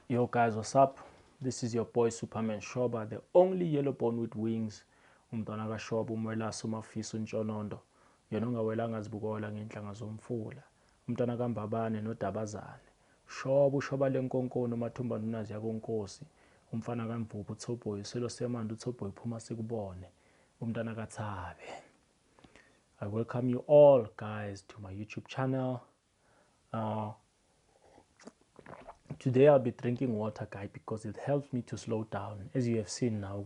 Yo guys, what's up? This is your boy Superman Shoba, the only yellow bone with wings. Umntwana kaShoba umwelaso umafiso ntshononto. Yena ongawelanga zibukola ngenhlanga zomfula. Umntwana kaMbabane noDabazane. Shoba ushoba lenkonkono umathumba nunazi yakonkosi. Umfana kaMvubu uThobhoyi selo semandi uThobhoyi phuma sikubone. Umntwana kaThabe. I welcome you all guys to my YouTube channel. Today I'll be drinking water, guys, because it helps me to slow down. As you have seen now,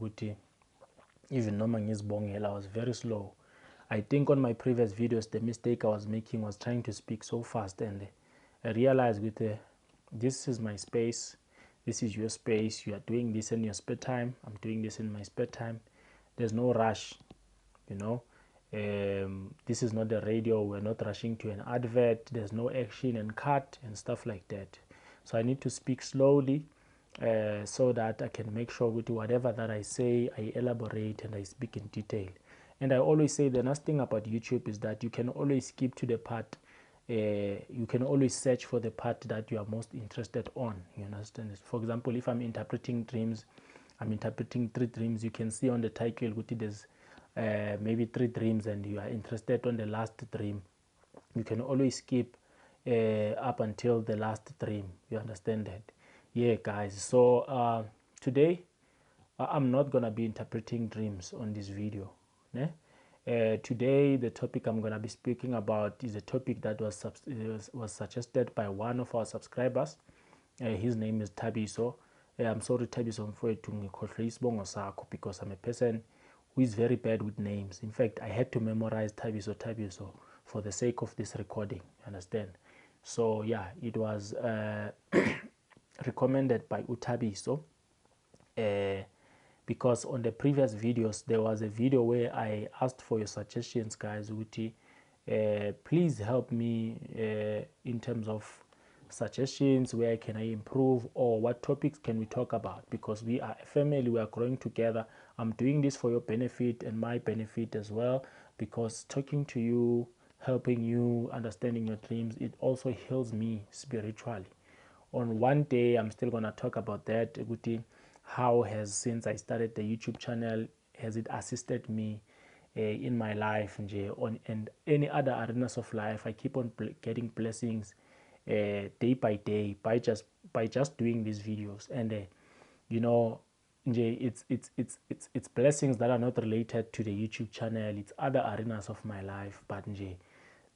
even Noma Ngizbongela, I was very slow. I think on my previous videos, the mistake I was making was trying to speak so fast, and I realized this is my space, this is your space. You are doing this in your spare time. I'm doing this in my spare time. There's no rush, you know. This is not the radio. We're not rushing to an advert. There's no action and cut and stuff like that. So I need to speak slowly so that I can make sure with whatever that I say, I elaborate and I speak in detail. And I always say the nice thing about YouTube is that you can always skip to the part, you can always search for the part that you are most interested on. You understand? For example, if I'm interpreting dreams, I'm interpreting 3 dreams. You can see on the title there's maybe 3 dreams and you are interested on the last dream. You can always skip up until the last dream. You understand that? Yeah, guys. So today I'm not gonna be interpreting dreams on this video. Today the topic I'm gonna be speaking about is a topic that was suggested by one of our subscribers. His name is Tabiso. I'm sorry Tabiso mfowethu ngikhohlwe isibongo sakho because I'm a person who is very bad with names. In fact, I had to memorize Tabiso for the sake of this recording. You understand? So yeah, it was recommended by Utabiso because on the previous videos there was a video where I asked for your suggestions, guys. Please help me in terms of suggestions. Where can I improve, or what topics can we talk about? Because we are a family, we are growing together. I'm doing this for your benefit and my benefit as well, because talking to you, helping you, understanding your dreams, it also heals me spiritually. On one day I'm still going to talk about that. How has, since I started the YouTube channel, has it assisted me in my life and any other arenas of life. I keep on getting blessings day by day by just doing these videos. And you know, it's blessings that are not related to the YouTube channel. It's other arenas of my life, but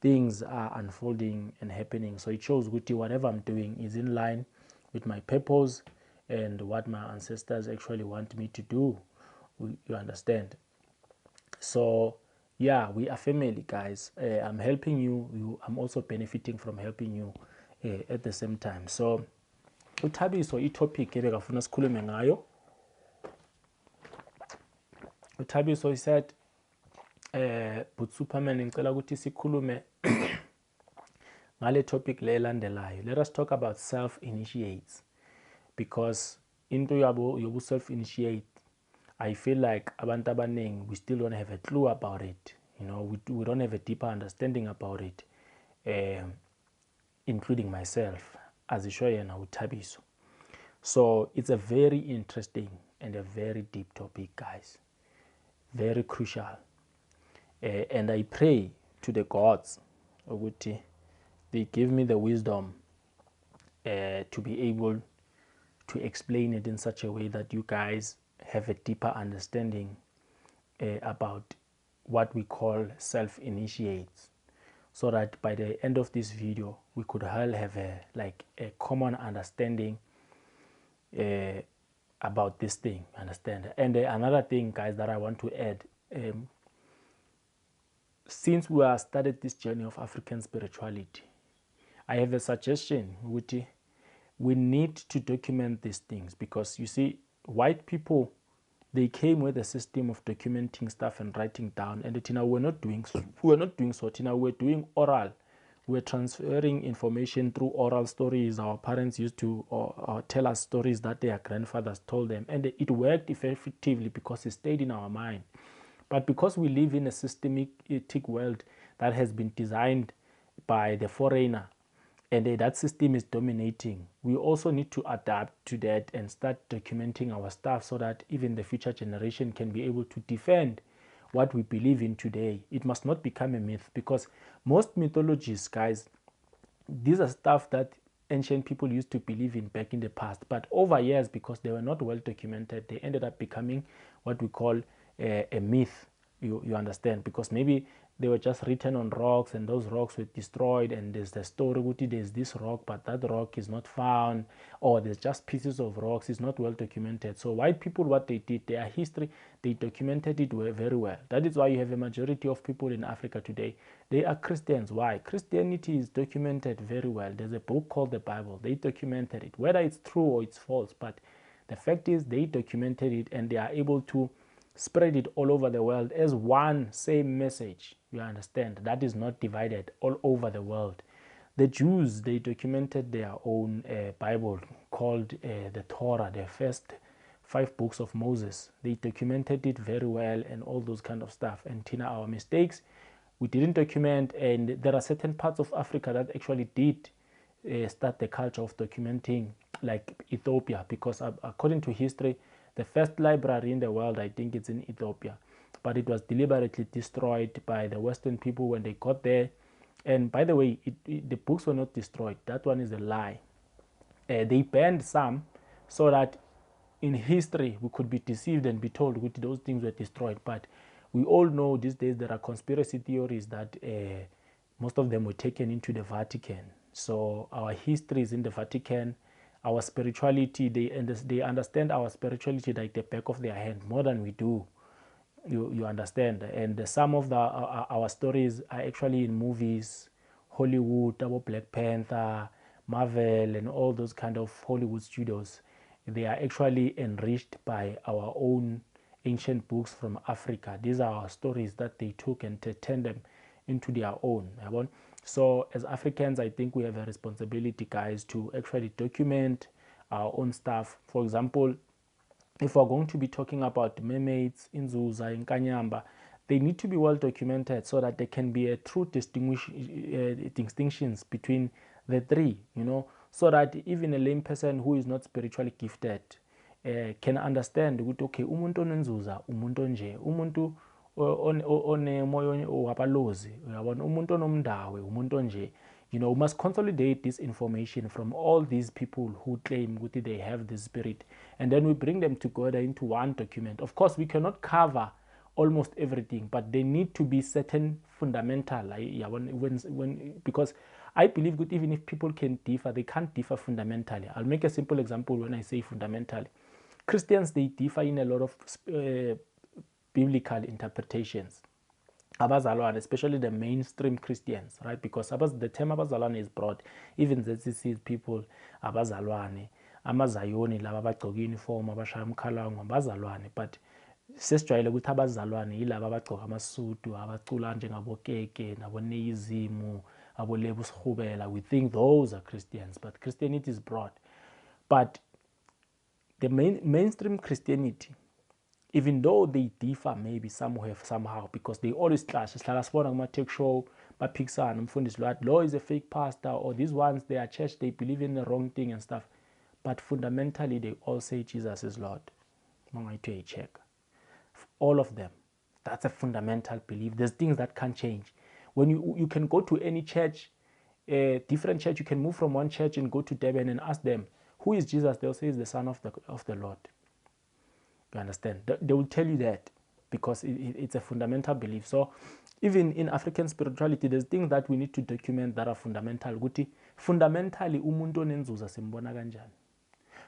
things are unfolding and happening. So it shows whatever I'm doing is in line with my purpose and what my ancestors actually want me to do. You understand? So yeah, we are family, guys. I'm helping you, I'm also benefiting from helping you at the same time. So uThabiso itopic ebekafuna sikhulume ngayo. uThabiso he said but Superman ngicela ukuthi sikhulume ngale topic le elandelayo. Let us talk about self-initiates, because into yobu self-initiate, I feel like abantu abaningi, we still don't have a clue about it. You know, we don't have a deeper understanding about it, including myself, as isho yena uThabiso. So it's a very interesting and a very deep topic, guys. Very crucial. And I pray to the gods, ukuthi they give me the wisdom to be able to explain it in such a way that you guys have a deeper understanding about what we call self-initiates, so that by the end of this video we could all have a common understanding about this thing. Understand? And another thing, guys, that I want to add, since we have started this journey of African spirituality, I have a suggestion. We need to document these things, because you see, white people, they came with a system of documenting stuff and writing down, and we're not doing so. We're doing oral. We're transferring information through oral stories. Our parents used to or tell us stories that their grandfathers told them, and it worked effectively because it stayed in our mind. But because we live in a systematic world that has been designed by the foreigner, and that system is dominating. We also need to adapt to that and start documenting our stuff so that even the future generation can be able to defend what we believe in today. It must not become a myth, because most mythologies, guys, these are stuff that ancient people used to believe in back in the past, but over years, because they were not well documented, they ended up becoming what we call a myth. You understand, because maybe they were just written on rocks and those rocks were destroyed, and there's the story there's this rock but that rock is not found, or there's just pieces of rocks. It's not well documented. So white people, what they did, their history, they documented it very well. That is why you have a majority of people in Africa today, they are Christians. Why? Christianity is documented very well. There's a book called the Bible. They documented it, whether it's true or it's false, but the fact is they documented it, and they are able to spread it all over the world as one same message. You understand? That is not divided all over the world. The Jews, they documented their own Bible called the Torah, the first 5 books of Moses. They documented it very well and all those kind of stuff. And Tina, our mistakes, we didn't document, and there are certain parts of Africa that actually did start the culture of documenting, like Ethiopia, because according to history, the first library in the world, I think it's in Ethiopia, but it was deliberately destroyed by the Western people when they got there. And by the way, the books were not destroyed. That one is a lie. They banned some so that in history we could be deceived and be told that those things were destroyed. But we all know these days there are conspiracy theories that most of them were taken into the Vatican. So our history is in the Vatican. Our spirituality, they understand our spirituality like the back of their hand more than we do. You understand? And some of our stories are actually in movies, Hollywood, Double Black Panther, Marvel, and all those kind of Hollywood studios. They are actually enriched by our own ancient books from Africa. These are our stories that they took and turned them into their own. So as Africans, I think we have a responsibility, guys, to actually document our own stuff. For example, if we're going to be talking about mermaids, Inzuza, Inkanyamba, they need to be well documented so that there can be a true distinctions between the three, so that even a lame person who is not spiritually gifted can understand ukuthi okay, umuntu onenzuza umuntu onje, umuntu onemoya wabalozi uyabona, umuntu onomndawe umuntu onje. We must consolidate this information from all these people who claim that they have the spirit, and then we bring them together into one document. Of course, we cannot cover almost everything, but there need to be certain fundamental, because I believe that even if people can differ, they can't differ fundamentally. I'll make a simple example when I say fundamentally. Christians, they differ in a lot of biblical interpretations. Abazalwane, especially the mainstream Christians, right? Because the term abazalwane is broad. Even ZCC people, abazalwane, amazayoni, laba abagcoka uniform, abashaya umkhalango, abazalwane. But sesijwayele ukuthi abazalwane yilaba abagcoka amasudu, abacula njengabokeke, naboneyizimu, abolebu sihubela. We think those are Christians, but Christianity is broad. But the mainstream Christianity, even though they differ maybe somehow, because they always clash. Sihlala sibona kuma-talk show baphikisana, umfundisi lo law is a fake pastor, or these ones, they are church, they believe in the wrong thing and stuff. But fundamentally, they all say Jesus is Lord. Check. All of them. That's a fundamental belief. There's things that can't change. When you can go to any church, different church, you can move from one church and go to Durban and ask them, who is Jesus? They'll say he's the Son of the Lord. You understand? They will tell you that because it's a fundamental belief. So even in African spirituality, there's things that we need to document that are fundamental. Fundamentally, umuntu onenzuza simbona kanjani?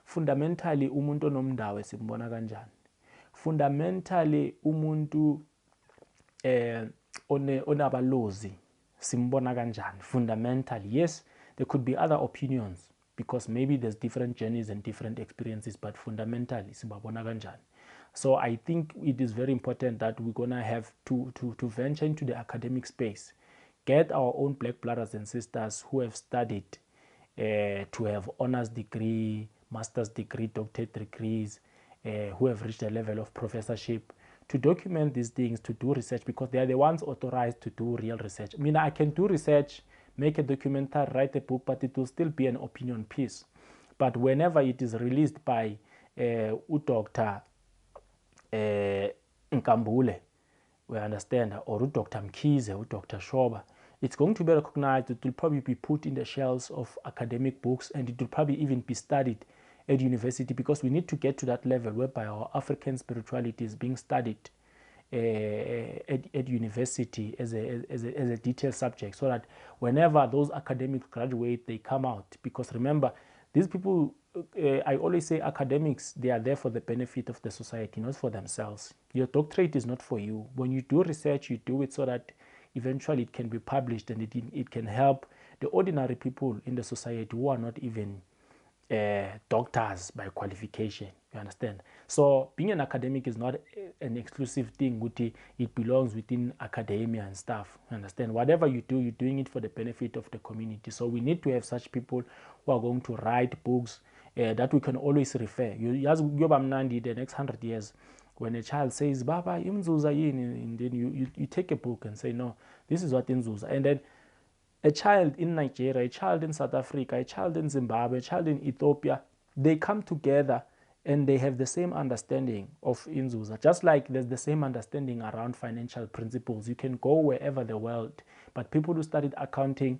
Fundamentally, umuntu onomndawe simbona kanjani? Fundamentally, umuntu onabalozi simbona kanjani? Fundamentally, yes, there could be other opinions because maybe there's different journeys and different experiences, but fundamentally, simbabona kanjani? So I think it is very important that we're gonna have to venture into the academic space, get our own black brothers and sisters who have studied to have honors degree, master's degree, doctorate degrees, who have reached a level of professorship, to document these things, to do research, because they are the ones authorized to do real research. I mean, I can do research, make a documentary, write a book, but it will still be an opinion piece. But whenever it is released by Dr. Nkambule, we understand, or Dr. Mkhize, or Dr. Shoba, it's going to be recognized. It will probably be put in the shelves of academic books, and it will probably even be studied at university, because we need to get to that level whereby our African spirituality is being studied at university as a detailed subject, so that whenever those academics graduate, they come out. Because remember, these people, I always say academics, they are there for the benefit of the society, not for themselves. Your doctorate is not for you. When you do research, you do it so that eventually it can be published, and it can help the ordinary people in the society who are not even doctors by qualification. You understand? So being an academic is not an exclusive thing. It belongs within academia and stuff. You understand? Whatever you do, you're doing it for the benefit of the community. So we need to have such people who are going to write books that we can always refer. The next 100 years, when a child says, Baba, Inzuza yini, and then you take a book and say, no, this is what Inzuza. And then a child in Nigeria, a child in South Africa, a child in Zimbabwe, a child in Ethiopia, they come together and they have the same understanding of Inzuza. Just like there's the same understanding around financial principles. You can go wherever the world, but people who studied accounting,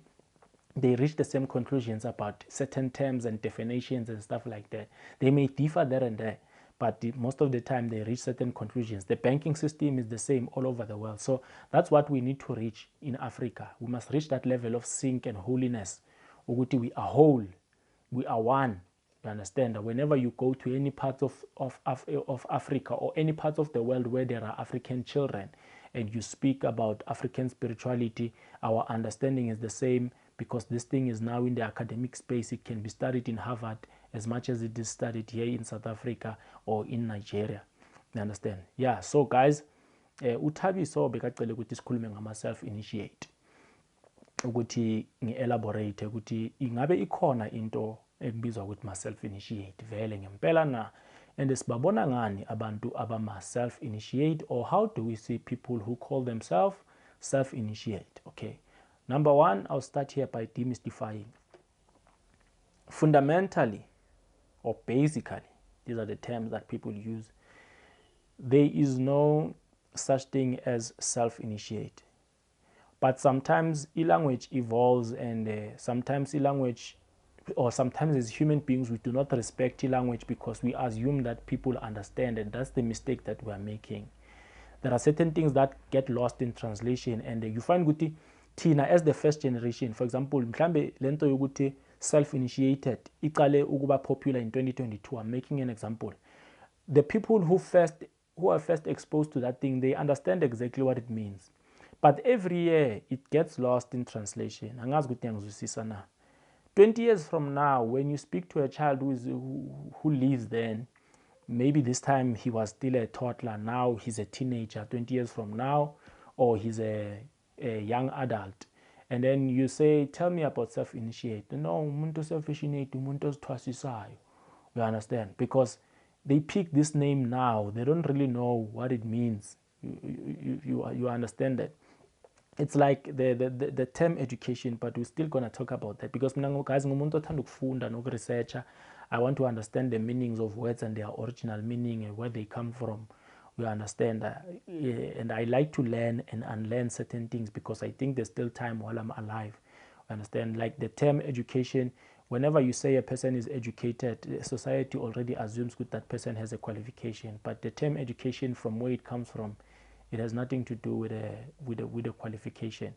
they reach the same conclusions about certain terms and definitions and stuff like that. They may differ there and there, but most of the time they reach certain conclusions. The banking system is the same all over the world. So that's what we need to reach in Africa. We must reach that level of sync and holiness. We are whole, we are one. You understand that whenever you go to any part of Africa or any part of the world where there are African children, and you speak about African spirituality, our understanding is the same, because this thing is now in the academic space. It can be studied in Harvard as much as it is studied here in South Africa or in Nigeria. You understand? Yeah, so guys, uThabiso bekacela ukuthi sikhulume ngama self-initiate, ukuthi ngi-elaborate ukuthi ingabe ikhona into ekubizwa ukuthi ma-self-initiate vele ngempela na, and sibabona ngani abantu abama-self-initiate, or how do we see people who call themselves self-initiate? Okay, number one, I'll start here by demystifying. Fundamentally, or basically, these are the terms that people use, there is no such thing as self-initiate. But sometimes language evolves, and sometimes language, or sometimes as human beings, we do not respect language because we assume that people understand, and that's the mistake that we are making. There are certain things that get lost in translation, and you find Guti Tina as the first generation, for example, mhlambe lento yokuthi self-initiated iqale ukuba popular in 2022. I'm making an example. The people who are first exposed to that thing, they understand exactly what it means. But every year it gets lost in translation. 20 years from now, when you speak to a child who lives then, maybe this time he was still a toddler, now he's a teenager 20 years from now, or he's a young adult. And then you say, tell me about self-initiate. No, umuntu self-initiate, umuntu ozithwasisayo. You understand? Because they pick this name now. They don't really know what it means. You understand that? It's like the term education, but we're still going to talk about that, because guys, ngumuntu othanda ukufunda nokuresearcha. I want to understand the meanings of words and their original meaning and where they come from. You understand? And I like to learn and unlearn certain things, because I think there's still time while I'm alive. You understand? Like the term education, whenever you say a person is educated, society already assumes that person has a qualification. But the term education, from where it comes from, it has nothing to do with a qualification.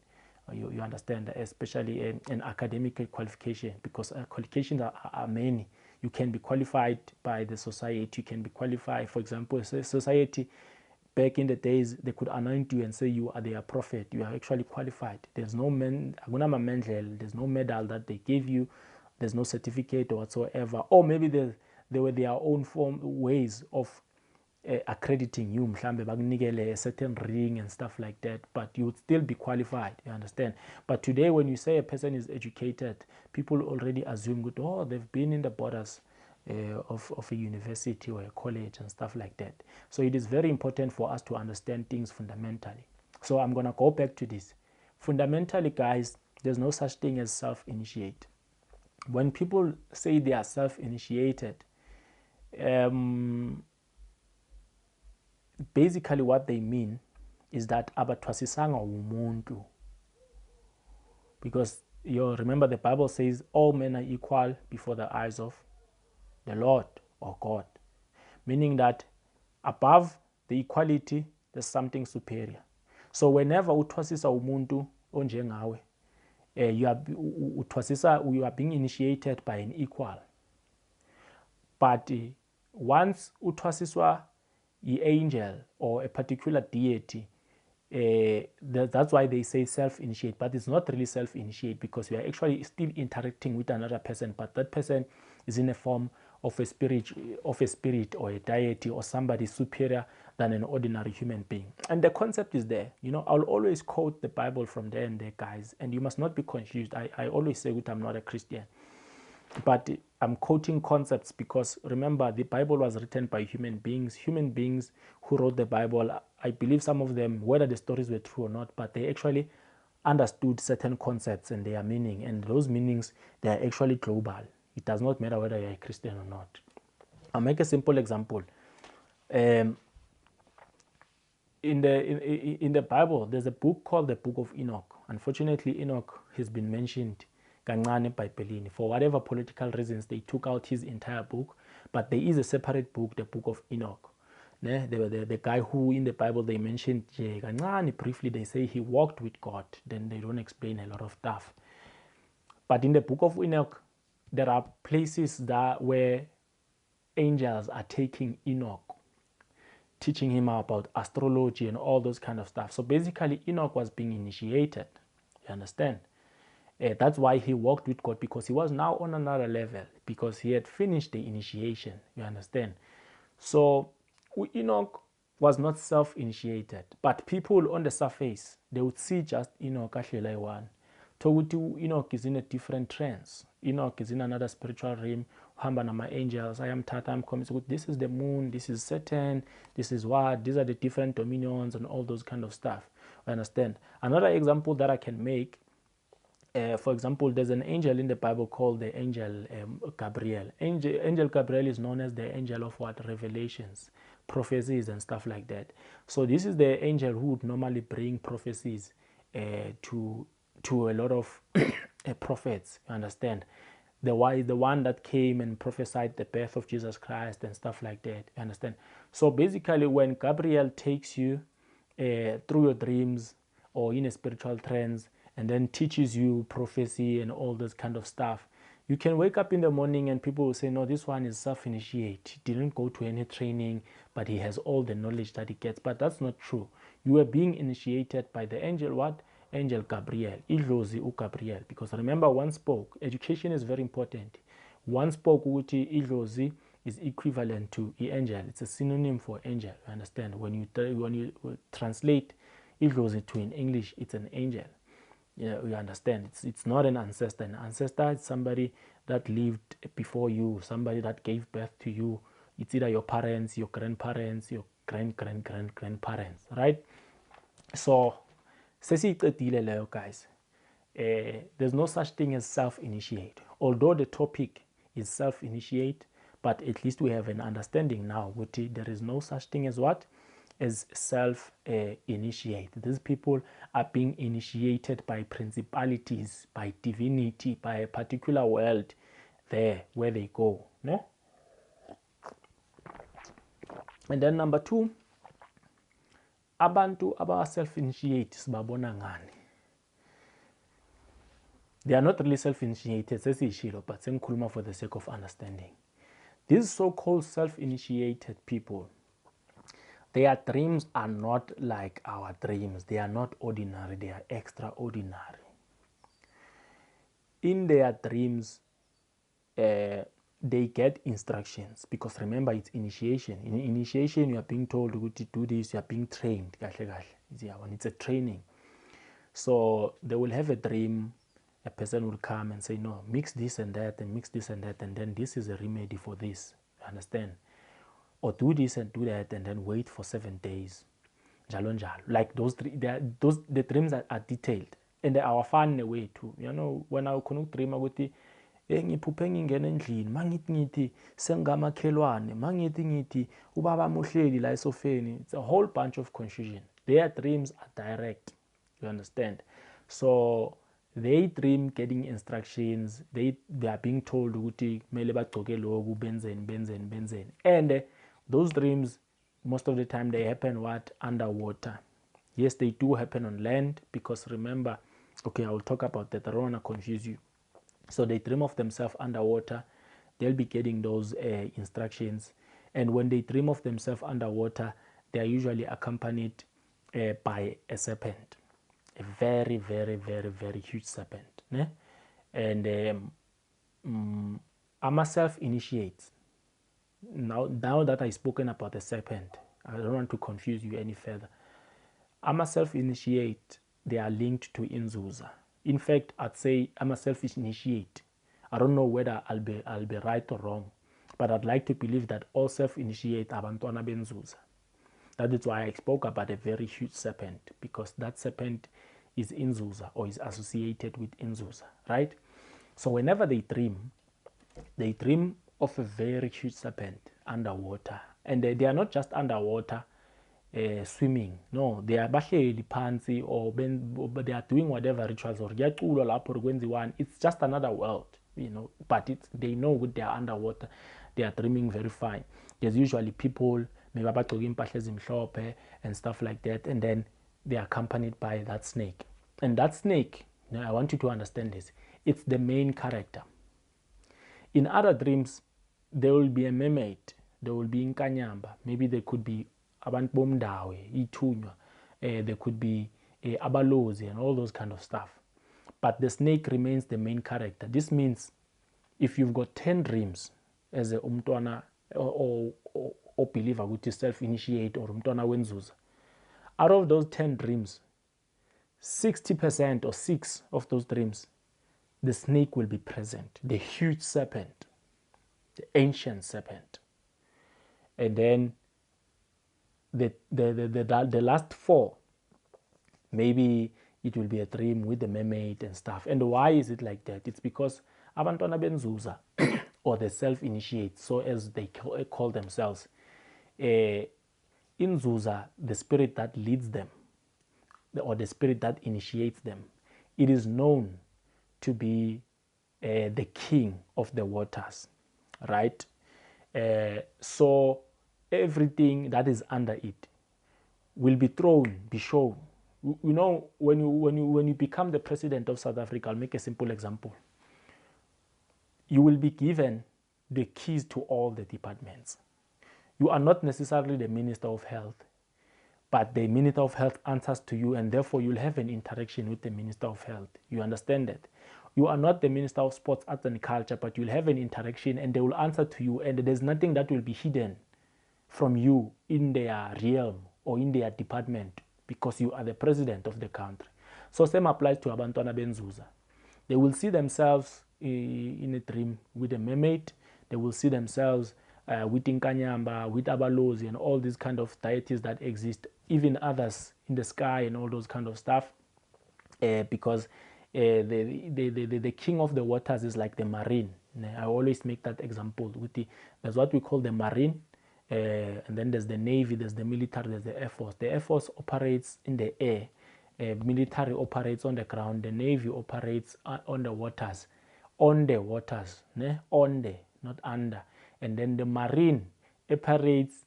You understand? Especially an academic qualification, because qualifications are many. You can be qualified by the society. You can be qualified, for example, society back in the days, they could anoint you and say you are their prophet. You are actually qualified. There's no there's no medal that they gave you. There's no certificate or whatsoever. Or maybe they were their own ways of accrediting you, mhlambe bakunikele a certain ring and stuff like that, but you would still be qualified. You understand? But today, when you say a person is educated, people already assume that, oh, they've been in the borders of a university or a college and stuff like that. So it is very important for us to understand things fundamentally. So I'm going to go back to this. Fundamentally, guys, There's no such thing as self-initiate. When people say they are self-initiated, basically what they mean is that abathwasisanga umuntu, because you remember the Bible says all men are equal before the eyes of the Lord or God, meaning that above the equality there's something superior. So whenever uthwasisa umuntu onjengawe, you are being initiated by an equal. But once uthwasiswa angel or a particular deity, that's why they say self-initiate, but it's not really self-initiate, because you are actually still interacting with another person, but that person is in a form of a spirit or a deity or somebody superior than an ordinary human being. And the concept is there. I'll always quote the Bible from there and there, guys, and you must not be confused. I always say that I'm not a Christian, but I'm quoting concepts because remember, the Bible was written by human beings who wrote the Bible. I believe some of them, whether the stories were true or not, but they actually understood certain concepts and their meaning, and those meanings, they are actually global. It does not matter whether you're a Christian or not. I'll make a simple example. In the Bible, there's a book called the Book of Enoch. Unfortunately, Enoch has been mentioned kancane eBhayibhelini. For whatever political reasons, they took out his entire book, but there is a separate book, the Book of Enoch. The guy who in the Bible they mentioned kancane briefly, they say he walked with God. Then they don't explain a lot of stuff. But in the Book of Enoch, there are places where angels are taking Enoch, teaching him about astrology and all those kind of stuff. So basically, Enoch was being initiated. You understand? That's why he walked with God, because he was now on another level, because he had finished the initiation. You understand? So Enoch was not self-initiated, but people on the surface, they would see just Enoch ashela one. Enoch is in a different trance. Enoch is in another spiritual realm. Hamba nama angels. I am Tata. I'm coming. This is the moon. This is Saturn. This is what. These are the different dominions and all those kind of stuff. I understand. Another example that I can make. For example, there's an angel in the Bible called the angel Gabriel. Angel Gabriel is known as the angel of what? Revelations, prophecies, and stuff like that. So this is the angel who would normally bring prophecies to a lot of prophets. You understand? The one that came and prophesied the birth of Jesus Christ and stuff like that. You understand? So basically, when Gabriel takes you through your dreams or in a spiritual trance, and then teaches you prophecy and all this kind of stuff, you can wake up in the morning and people will say, no, this one is self-initiate. He didn't go to any training, but he has all the knowledge that he gets. But that's not true. You are being initiated by the angel, what? Angel Gabriel. Idlozi u Gabriel. Because remember, one spoke. Education is very important. One spoke uti idlozi is equivalent to angel. It's a synonym for angel. You understand? When you translate idlozi to in English, it's an angel. You understand? It's not an ancestor. An ancestor is somebody that lived before you, somebody that gave birth to you. It's either your parents, your grandparents, your grandparents, right? So, guys, there's no such thing as self-initiate. Although the topic is self-initiate, but at least we have an understanding now. There is no such thing as what? As self-initiate. These people are being initiated by principalities, by divinity, by a particular world there where they go. No? And then number 2, abantu aba self-initiate sibabona ngani? They are not really self-initiated, but sengikhuluma for the sake of understanding. These so-called self-initiated people, their dreams are not like our dreams. They are not ordinary. They are extraordinary. In their dreams, they get instructions, because remember, it's initiation. In initiation, you are being told to do this. You are being trained. It's a training. So they will have a dream. A person will come and say, no, mix this and that, and mix this and that, and then this is a remedy for this. You understand? Or do this and do that, and then wait for 7 days. Like the dreams are detailed. and awafani wethu, you know, wena ukhona ukudreama ukuthi ngiphuphe ngingena endlini mangithi sengamakhelwane mangithi ubaba muhleli la esofeni. It's a whole bunch of confusion. Their dreams are direct, you understand? So they dream getting instructions, they are being told ukuthi kumele bagcoke lokhu benzeni, and those dreams most of the time they happen what? Underwater. Yes, they do happen on land, because remember, okay, I will talk about that, I don't want to confuse you. So they dream of themselves underwater, they'll be getting those instructions. And when they dream of themselves underwater, they are usually accompanied by a very, very, very, very huge serpent. Ne? And I'm a self-initiate. Now that I've spoken about the serpent, I don't want to confuse you any further. I'm a self-initiate, they are linked to Inzuza. In fact, I'd say I'm a self-initiate. I don't know whether I'll be right or wrong, but I'd like to believe that all self-initiate abantwana benzuza. That is why I spoke about a very huge serpent, because that serpent is Inzuza, or is associated with Inzuza, right? So whenever they dream of a very huge serpent underwater, and they are not just underwater swimming, no, they are bahleli phansi, or they are doing whatever rituals, or kuyaculwa lapho kwenziwani. It's just another world, you know, but they know what they are underwater, they are dreaming very fine. There's usually people maybe abagcoke impahla ezimhlophe and stuff like that, and then they are accompanied by that snake. And that snake, you know, I want you to understand this, it's the main character. In other dreams, there will be a mermaid, there will be Inkanyamba, maybe there could be abantu bomdawe, ithunywa, there could be abalozi and all those kind of stuff. But the snake remains the main character. This means if you've got 10 dreams as a umntwana or believer, which is self-initiate or umntwana wenzuza, out of those 10 dreams, 60% or 6 of those dreams, the snake will be present, the huge serpent, the ancient serpent. And then the last 4, maybe it will be a dream with the mermaid and stuff. And why is it like that? It's because abantwana benzuza, or the self-initiate, so as they call themselves, Inzuza, the spirit that leads them, or the spirit that initiates them, it is known to be the king of the waters, right? So everything that is under it will be shown. You know, when you become the president of South Africa, I'll make a simple example. You will be given the keys to all the departments. You are not necessarily the Minister of Health, but the Minister of Health answers to you, and therefore you'll have an interaction with the Minister of Health. You understand that? You are not the Minister of Sports, Arts and Culture, but you'll have an interaction and they will answer to you, and there's nothing that will be hidden from you in their realm or in their department, because you are the president of the country. So same applies to abantwana benzuza. They will see themselves in a dream with a mermaid. They will see themselves with Inkanyamba, with abalozi, and all these kind of deities that exist, even others in the sky and all those kind of stuff, because the king of the waters is like the marine. I always make that example. There's what we call the marine, and then there's the navy, there's the military, there's the air force. The air force operates in the air, military operates on the ground, the navy operates on the waters, not under. And then the marine operates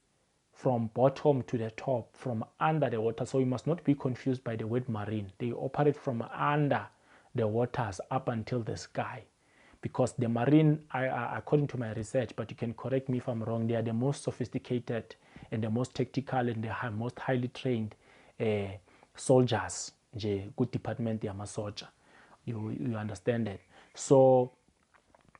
from bottom to the top, from under the water. So you must not be confused by the word marine. They operate from under the waters up until the sky. Because the marine, according to my research, but you can correct me if I'm wrong, they are the most sophisticated and the most tactical and the most highly trained soldiers. Good department, they are soldier. You understand that? So,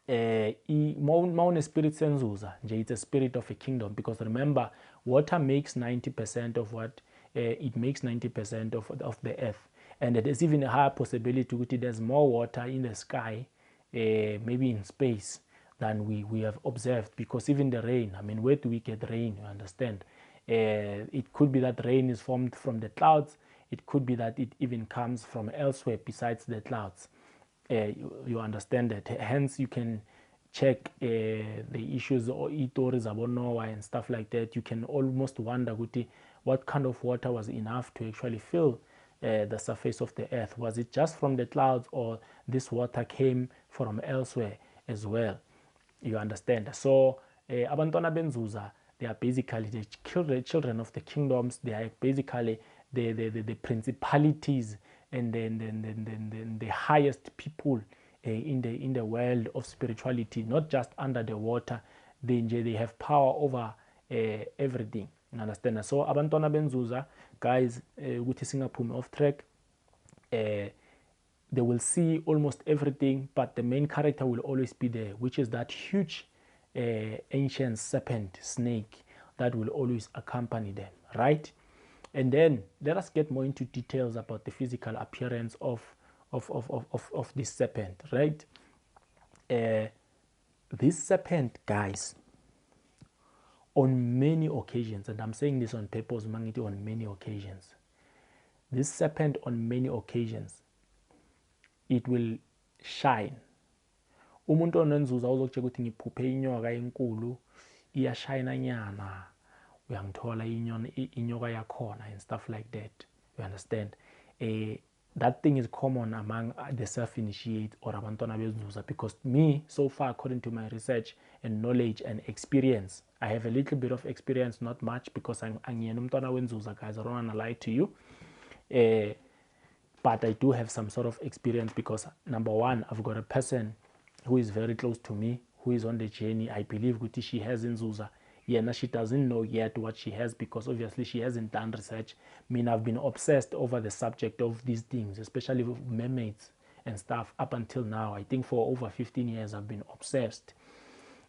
Maune spirit senzuza, it's a spirit of a kingdom, because remember, water makes 90% of what it makes 90% of the earth, and there's even a higher possibility that there's more water in the sky, maybe in space, than we have observed, because even the rain, I mean, where do we get rain? You understand? It could be that rain is formed from the clouds, It could be that it even comes from elsewhere besides the clouds. You understand that? Hence, you can check the issues or stories about Noah and stuff like that. You can almost wonder what kind of water was enough to actually fill the surface of the earth. Was it just from the clouds, or this water came from elsewhere as well? You understand? So abantwana benzuza, they are basically the children of the kingdoms. They are basically the principalities and then the highest people in the world of spirituality, not just under the water. They have power over everything. You understand? So abantwana benzuza, guys, ukuthi singaphumi off track. They will see almost everything, but the main character will always be there, which is that huge ancient serpent snake that will always accompany them, right? And then let us get more into details about the physical appearance of this serpent, right? This serpent, guys, on many occasions, and I'm saying this on purpose, on many occasions, this serpent on many occasions, it will shine. Umuntu onenzuza uzokutshela ukuthi ngiphuphe inyoka enkulu iyashayina nyana, uyangithola inyoka yakhona and stuff like that. You understand? That thing is common among the self-initiate or abantwana benzuza, because me, so far, according to my research and knowledge and experience, I have a little bit of experience, not much, because I'm umntwana wenzuza, guys. I don't want to lie to you. But I do have some sort of experience because, number one, I've got a person who is very close to me, who is on the journey. I believe Guti, she has Nzuza. Yeah, now she doesn't know yet what she has because obviously she hasn't done research. I mean, I've been obsessed over the subject of these things, especially with mermaids and stuff up until now. I think for over 15 years I've been obsessed.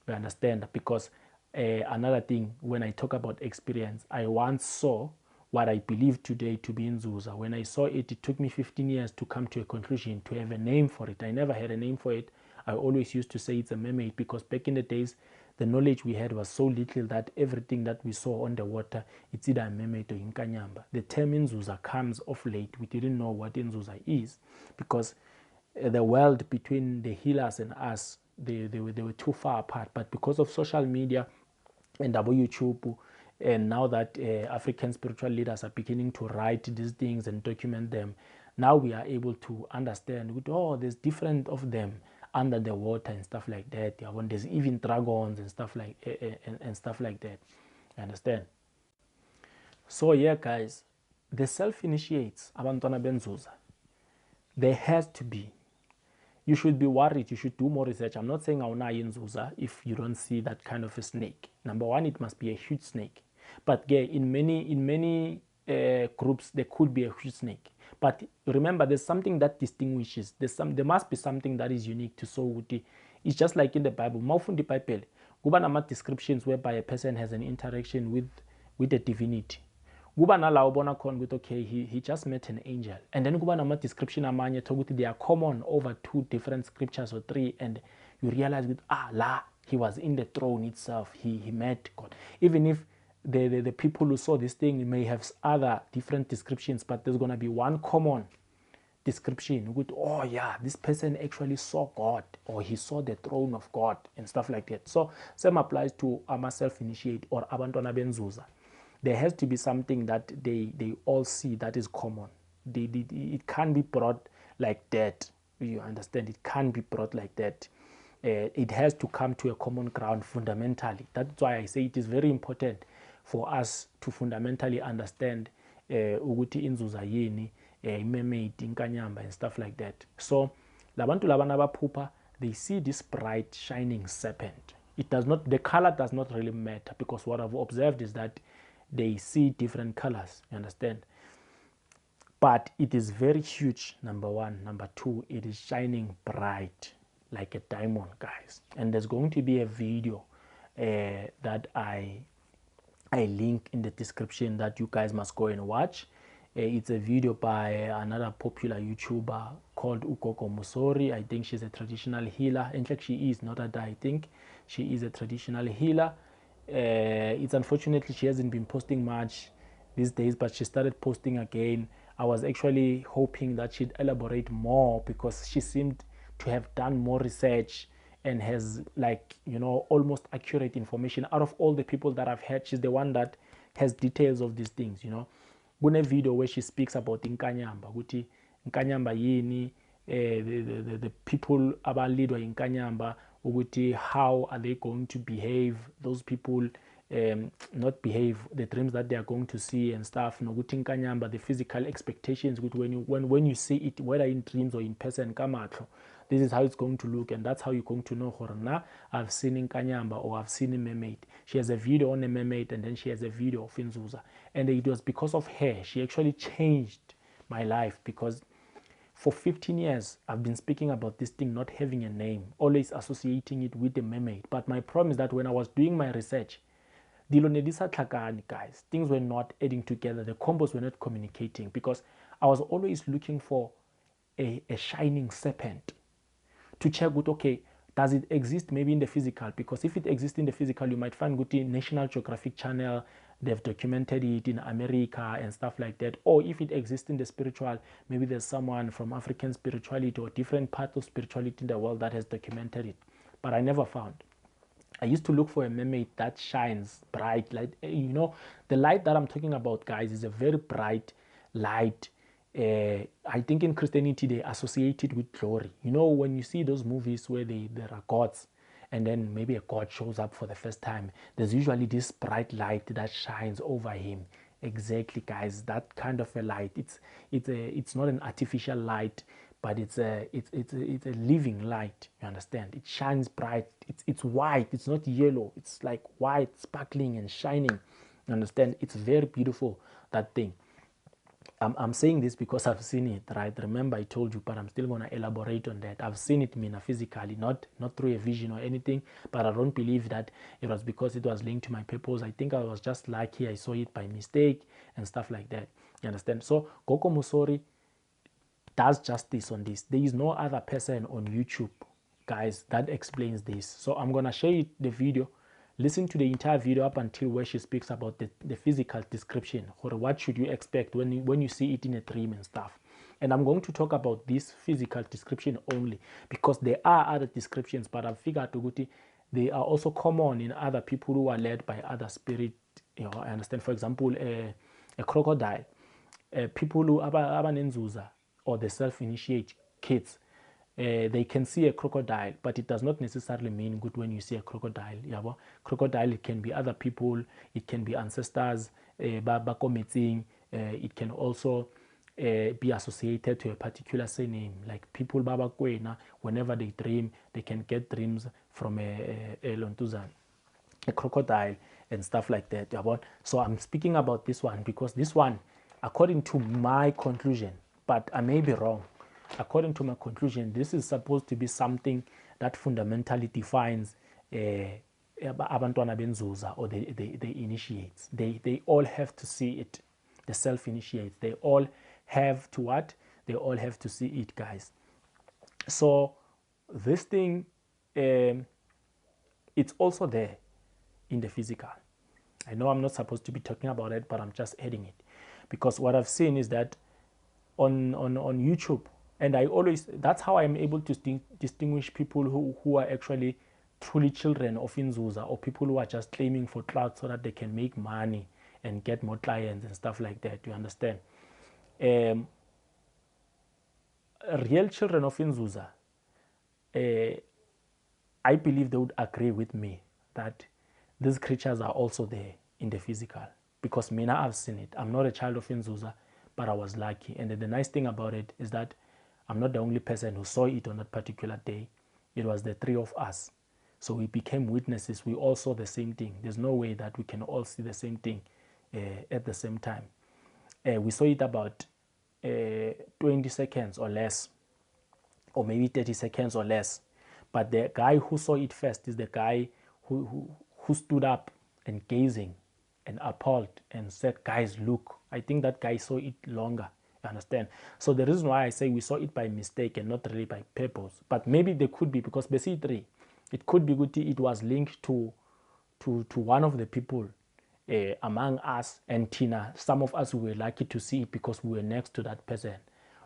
You understand? Because another thing, when I talk about experience, I once saw what I believe today to be Nzuza. When I saw it, it took me 15 years to come to a conclusion, to have a name for it. I never had a name for it. I always used to say it's a mermaid because back in the days, the knowledge we had was so little that everything that we saw on the water, it's either a mermaid or Inkanyamba. The term Nzuza comes of late. We didn't know what Nzuza is because the world between the healers and us, they were too far apart. But because of social media and YouTube, and now that African spiritual leaders are beginning to write these things and document them, now we are able to understand, oh, there's different of them under the water and stuff like that. Yeah, when there's even dragons and stuff like that. You understand? So yeah, guys, the self-initiates, abantwana benzuza, there has to be. You should be worried. You should do more research. I'm not saying awunayo inzuza if you don't see that kind of a snake. Number one, it must be a huge snake. But yeah, in many groups, there could be a huge snake. But remember, there's something that distinguishes. There must be something that is unique to Sowuti. It's just like in the Bible. Mawufundi iBhayibheli, kuba nama descriptions whereby a person has an interaction with the divinity. Kuba nalawo bona khona ukuthi okay, he just met an angel. And then kuba nama description amanye ukuthi they are common over 2 different scriptures or 3, and you realize that he was in the throne itself. He met God. Even if the people who saw this thing may have other different descriptions, but there's going to be one common description. Oh yeah, this person actually saw God, or he saw the throne of God and stuff like that. So same applies to ama self-initiate or abantwana benzuza. There has to be something that they all see that is common. It can't be brought like that. You understand? It can't be brought like that. It has to come to a common ground fundamentally. That's why I say it is very important for us to fundamentally understand ukuthi inzuza yini, mermaid, Inkanyamba and stuff like that. So labantu labana abaphupha, they see this bright shining serpent. The color does not really matter, because what I've observed is that they see different colors, you understand? But it is very huge, number one. Number two, it is shining bright like a diamond, guys. And there's going to be a video that I link in the description that you guys must go and watch. It's a video by another popular YouTuber called Gogo Mosore. I think she's a traditional healer. In fact, she is, not that I think. She is a traditional healer. It's unfortunately she hasn't been posting much these days, but she started posting again. I was actually hoping that she'd elaborate more because she seemed to have done more research and has, like, you know, almost accurate information. Out of all the people that I've heard, she's the one that has details of these things, you know. Kune video where she speaks about Inkanyamba, ukuthi Inkanyamba yini, the people abalidwa Inkanyamba, ukuthi how are they going to behave, those people, not behave, the dreams that they are going to see and stuff, nokuthi Inkanyamba, the physical expectations, when you see it, whether in dreams or in person, kamatlo, this is how it's going to look, and that's how you're going to know, Horna, I've seen Inkanyamba or I've seen a mermaid. She has a video on a mermaid, and then she has a video of Nzuza. And it was because of her, she actually changed my life, because for 15 years, I've been speaking about this thing not having a name, always associating it with the mermaid. But my problem is that when I was doing my research, guys, things were not adding together. The combos were not communicating, because I was always looking for a shining serpent to check with, okay, does it exist maybe in the physical? Because if it exists in the physical, you might find good in National Geographic Channel, they've documented it in America and stuff like that. Or if it exists in the spiritual, maybe there's someone from African spirituality or different part of spirituality in the world that has documented it. But I never found. I used to look for a mermaid that shines bright light. You know, the light that I'm talking about, guys, is a very bright light. I think in Christianity they associate it with glory. You know, when you see those movies where there are gods, and then maybe a god shows up for the first time, there's usually this bright light that shines over him. Exactly, guys, that kind of a light. It's not an artificial light, but it's a living light. You understand? It shines bright. It's white. It's not yellow. It's like white, sparkling and shining. You understand? It's very beautiful, that thing. I'm saying this because I've seen it, right? Remember, I told you, but I'm still going to elaborate on that. I've seen it physically, not through a vision or anything, but I don't believe that it was because it was linked to my purpose. I think I was just lucky. I saw it by mistake and stuff like that. You understand? So Gogo Mosore does justice on this. There is no other person on YouTube, guys, that explains this. So I'm going to share you the video. Listen to the entire video up until where she speaks about the physical description, or what should you expect when you see it in a dream and stuff. And I'm going to talk about this physical description only, because there are other descriptions, but I've figured they are also common in other people who are led by other spirit. You know, I understand, for example, a crocodile, people who are Nzuza, or the self-initiate kids, they can see a crocodile, but it does not necessarily mean good when you see a crocodile. Crocodile, it can be other people, it can be ancestors, it can also be associated to a particular surname, like people Baba Kwena, whenever they dream, they can get dreams from a crocodile and stuff like that. So I'm speaking about this one because this one, according to my conclusion, but I may be wrong, according to my conclusion, this is supposed to be something that fundamentally defines abantwana benzuza, or the initiates. They all have to see it. The self-initiates, they all have to what? They all have to see it, guys. So this thing, it's also there in the physical. I know I'm not supposed to be talking about it, but I'm just adding it, because what I've seen is that on YouTube, and that's how I'm able to distinguish people who are actually truly children of Inzuza, or people who are just claiming for clout so that they can make money and get more clients and stuff like that. You understand? Real children of Inzuza, I believe they would agree with me that these creatures are also there in the physical, because Mina, I've seen it. I'm not a child of Inzuza, but I was lucky. And then the nice thing about it is that I'm not the only person who saw it on that particular day. It was the three of us. So we became witnesses. We all saw the same thing. There's no way that we can all see the same thing at the same time. We saw it about 20 seconds or less, or maybe 30 seconds or less. But the guy who saw it first is the guy who stood up and gazing and appalled and said, guys, look. I think that guy saw it longer. You understand? So the reason why I say we saw it by mistake and not really by purpose, but maybe they could be, because basically it could be good, it was linked to one of the people among us, and Tina, some of us were lucky to see it because we were next to that person.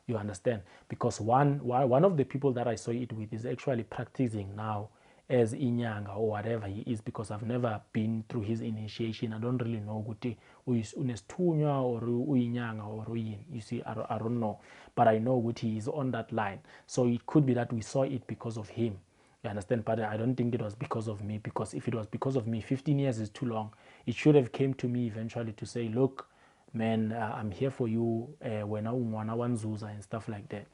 You understand? Because one of the people that I saw it with is actually practicing now as Inyanga or whatever he is, because I've never been through his initiation. I don't really know ukuthi unesithunywa or uyinyanga or uyini. You see, I don't know, but I know ukuthi he is on that line. So it could be that we saw it because of him. You understand? But I don't think it was because of me, because if it was because of me, 15 years is too long. It should have came to me eventually to say, look, man, I'm here for you when I want Nzuza and stuff like that.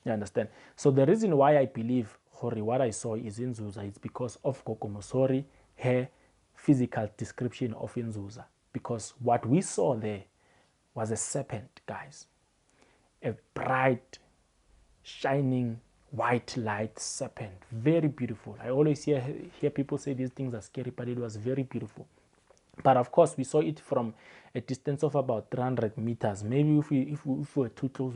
You understand? So the reason why I believe what I saw is Nzuza is because of Gogo Mosore, her physical description of Nzuza. Because what we saw there was a serpent, guys. A bright, shining, white light serpent. Very beautiful. I always hear people say these things are scary, but it was very beautiful. But of course, we saw it from a distance of about 300 meters. Maybe if we were too close,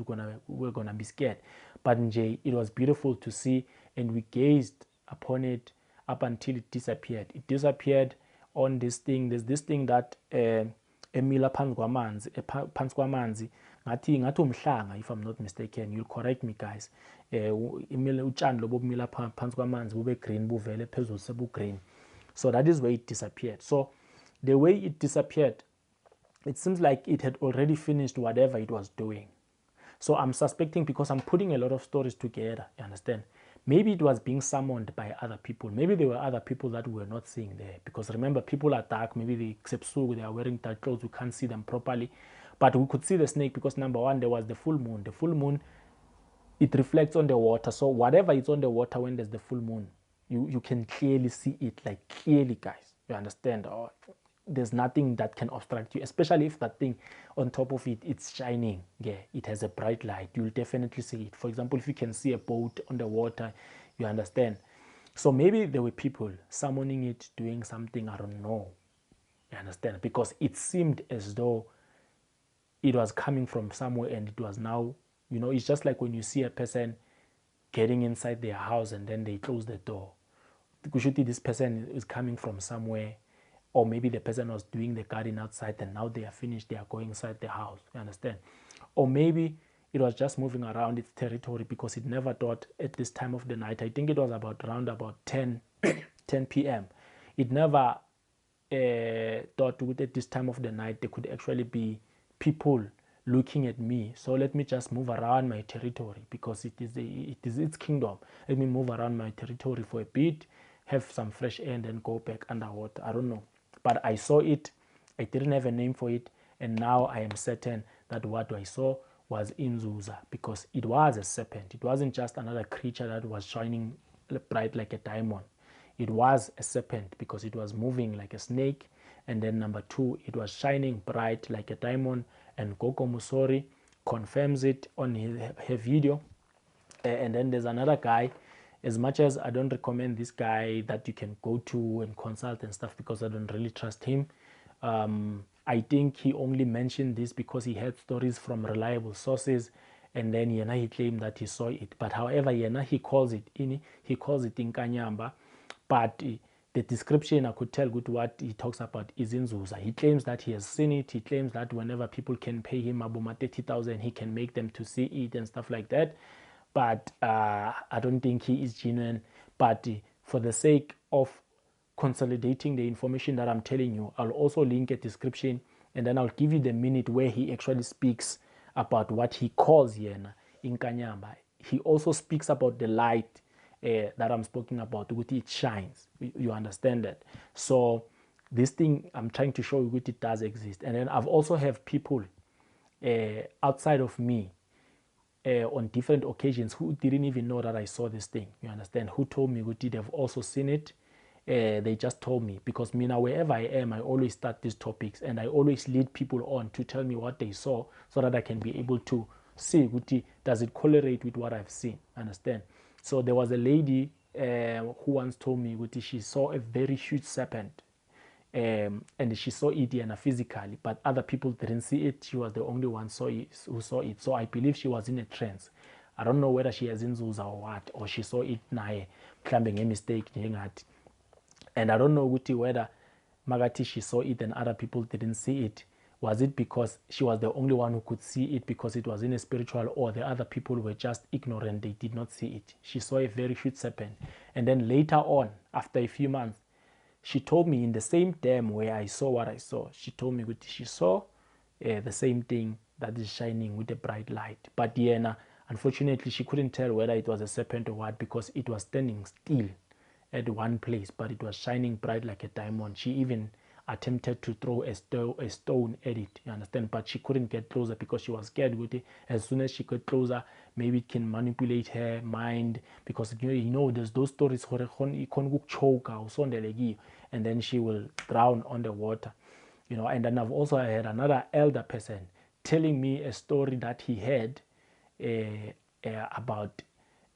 we're gonna be scared. But it was beautiful to see, and we gazed upon it up until it disappeared. It disappeared on this thing. There's this thing that emila phansi kwamanzi ngathi umhlanga, if I'm not mistaken. You'll correct me, guys. Imile utshani lobo bumila phansi kwamanzi bube green, buvele phezulu sebu green. So that is where it disappeared. So the way it disappeared, it seems like it had already finished whatever it was doing. So I'm suspecting, because I'm putting a lot of stories together, you understand? Maybe it was being summoned by other people. Maybe there were other people that we were not seeing there. Because remember, people are dark. Maybe they are wearing dark clothes. We can't see them properly. But we could see the snake because, number one, there was the full moon. The full moon, it reflects on the water. So whatever is on the water when there's the full moon, you can clearly see it, like clearly, guys. You understand? Or there's nothing that can obstruct you, especially if that thing on top of it, it's shining. Yeah, it has a bright light. You'll definitely see it. For example, if you can see a boat on the water, you understand. So maybe there were people summoning it, doing something, I don't know. You understand? Because it seemed as though it was coming from somewhere, and it was now, it's just like when you see a person getting inside their house and then they close the door. This person is coming from somewhere. Or maybe the person was doing the garden outside and now they are finished, they are going inside the house. You understand? Or maybe it was just moving around its territory because it never thought at this time of the night. I think it was around 10 p.m. It never thought at this time of the night there could actually be people looking at me. So let me just move around my territory because it is its kingdom. Let me move around my territory for a bit, have some fresh air, and then go back underwater. I don't know. But I saw it, I didn't have a name for it, and now I am certain that what I saw was Nzuza, because it was a serpent. It wasn't just another creature that was shining bright like a diamond. It was a serpent because it was moving like a snake, and then number two, it was shining bright like a diamond, and Gogo Mosore confirms it on her video. And then there's another guy. As much as I don't recommend this guy that you can go to and consult and stuff, because I don't really trust him. I think he only mentioned this because he had stories from reliable sources, and then he claimed that he saw it. But however, he calls it Inkanyamba, but the description I could tell good what he talks about is Nzuza. He claims that he has seen it. He claims that whenever people can pay him about 30,000, he can make them to see it and stuff like that. But I don't think he is genuine. But for the sake of consolidating the information that I'm telling you, I'll also link a description, and then I'll give you the minute where he actually speaks about what he calls Inkanyamba. He also speaks about the light that I'm speaking about, which it shines. You understand that? So this thing I'm trying to show you, which it does exist. And then I've also have people outside of me, on different occasions, who didn't even know that I saw this thing. You understand? Who told me they've also seen it. They just told me, because wherever I am, I always start these topics, and I always lead people on to tell me what they saw, so that I can be able to see does it correlate with what I've seen. Understand? So there was a lady who once told me she saw a very huge serpent. And she saw it physically, but other people didn't see it. She was the only one who saw it. So I believe she was in a trance. I don't know whether she has Nzuza or what, or she saw it naye climbing a mistake. And I don't know whether magati she saw it and other people didn't see it? Was it because she was the only one who could see it because it was in a spiritual, or the other people were just ignorant, they did not see it? She saw a very huge serpent. And then later on, after a few months, she told me in the same dam where I saw what I saw, she told me she saw the same thing that is shining with a bright light. But yeah, unfortunately, she couldn't tell whether it was a serpent or what, because it was standing still at one place, but it was shining bright like a diamond. She even attempted to throw a stone at it, you understand, but she couldn't get closer because she was scared with it. As soon as she got closer, maybe it can manipulate her mind, because there's those stories, and then she will drown on the water, and then I've also had another elder person telling me a story that he had about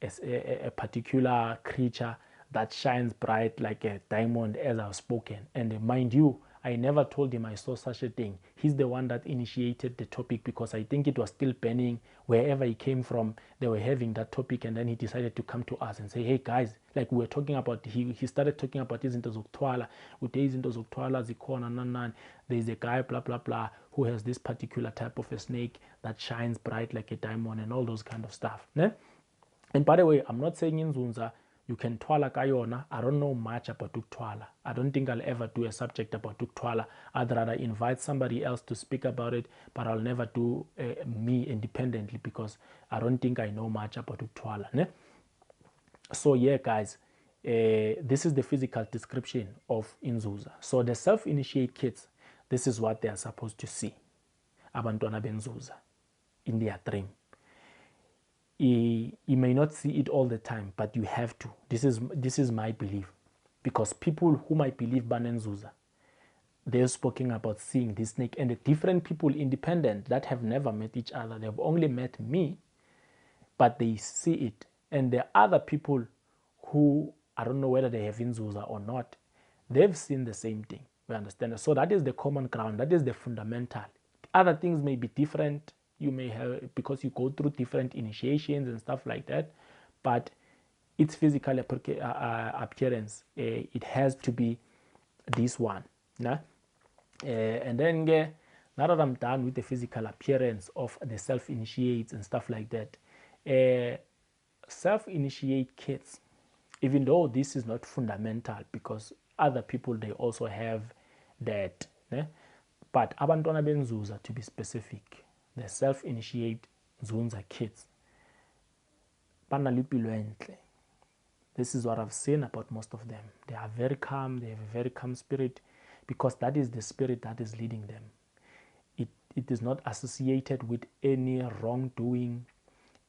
a particular creature that shines bright like a diamond, as I've spoken. And mind you, I never told him I saw such a thing. He's the one that initiated the topic, because I think it was still burning wherever he came from. They were having that topic, and then he decided to come to us and say, hey guys, like we were talking about, he started talking about izinto zokuthwala. Izinto zokuthwala zikhona nan. There's a guy blah blah blah who has this particular type of a snake that shines bright like a diamond and all those kind of stuff, ne? And by the way, I'm not saying in Nzuza you can twala kayona. I don't know much about uktwala. I don't think I'll ever do a subject about uktwala. I'd rather invite somebody else to speak about it, but I'll never do me independently, because I don't think I know much about uktwala, ne? So yeah, guys, this is the physical description of Inzuza. So the self-initiate kids, this is what they are supposed to see. Abantwana benzuza in their dream. You may not see it all the time, but you have to. This is my belief, because people whom I believe banenzuza, they've spoken about seeing this snake, and the different people independent that have never met each other, they've only met me, but they see it. And the other people who, I don't know whether they have Inzuza or not, they've seen the same thing. We understand. So that is the common ground. That is the fundamental. Other things may be different. You may have, because you go through different initiations and stuff like that, but its physical appearance, it has to be this one. Nah? And then now that I'm done with the physical appearance of the self-initiates and stuff like that, self-initiate kids, even though this is not fundamental, because other people, they also have that, né? But abantwana benzuza, to be specific, the self-initiate Nzunza kids, banalipilo entle. This is what I've seen about most of them. They are very calm. They have a very calm spirit, because that is the spirit that is leading them. It is not associated with any wrongdoing,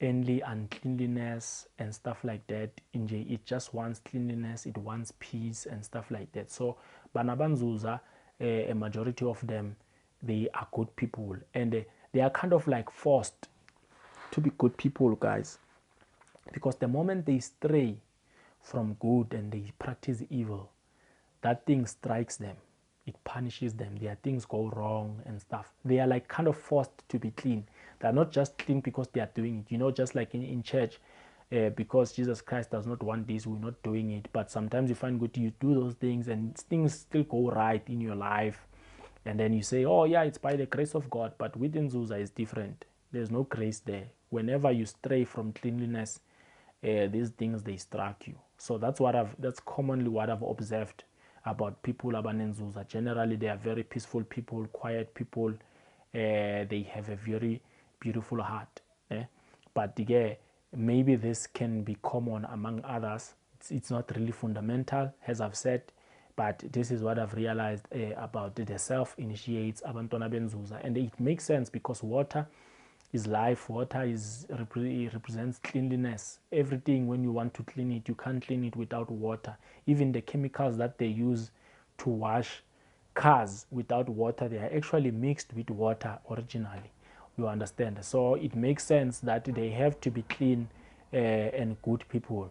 any uncleanliness and stuff like that. It just wants cleanliness, it wants peace and stuff like that. So banabanzuza, a majority of them, they are good people, and they are kind of like forced to be good people, guys, because the moment they stray from good and they practice evil, that thing strikes them, it punishes them, their things go wrong and stuff. They are like kind of forced to be clean. They are not just clean because they are doing it, just like in church, because Jesus Christ does not want this, we're not doing it. But sometimes you find good, you do those things and things still go right in your life, and then you say, oh yeah, it's by the grace of God. But with Nzuza is different. There's no grace there. Whenever you stray from cleanliness, these things, they strike you. So that's commonly what I've observed about people abanenzuza. Generally, they are very peaceful people, quiet people. They have a very beautiful heart. But maybe this can be common among others. It's not really fundamental, as I've said, but this is what I've realized about the self-initiates abantwana benzuza. And it makes sense, because water is life. Water represents cleanliness. Everything, when you want to clean it, you can't clean it without water. Even the chemicals that they use to wash cars without water, they are actually mixed with water originally. You understand? So it makes sense that they have to be clean and good people.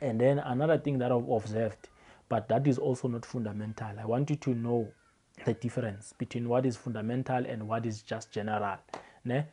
And then another thing that I've observed, but that is also not fundamental. I want you to know the difference between what is fundamental and what is just general. Ne?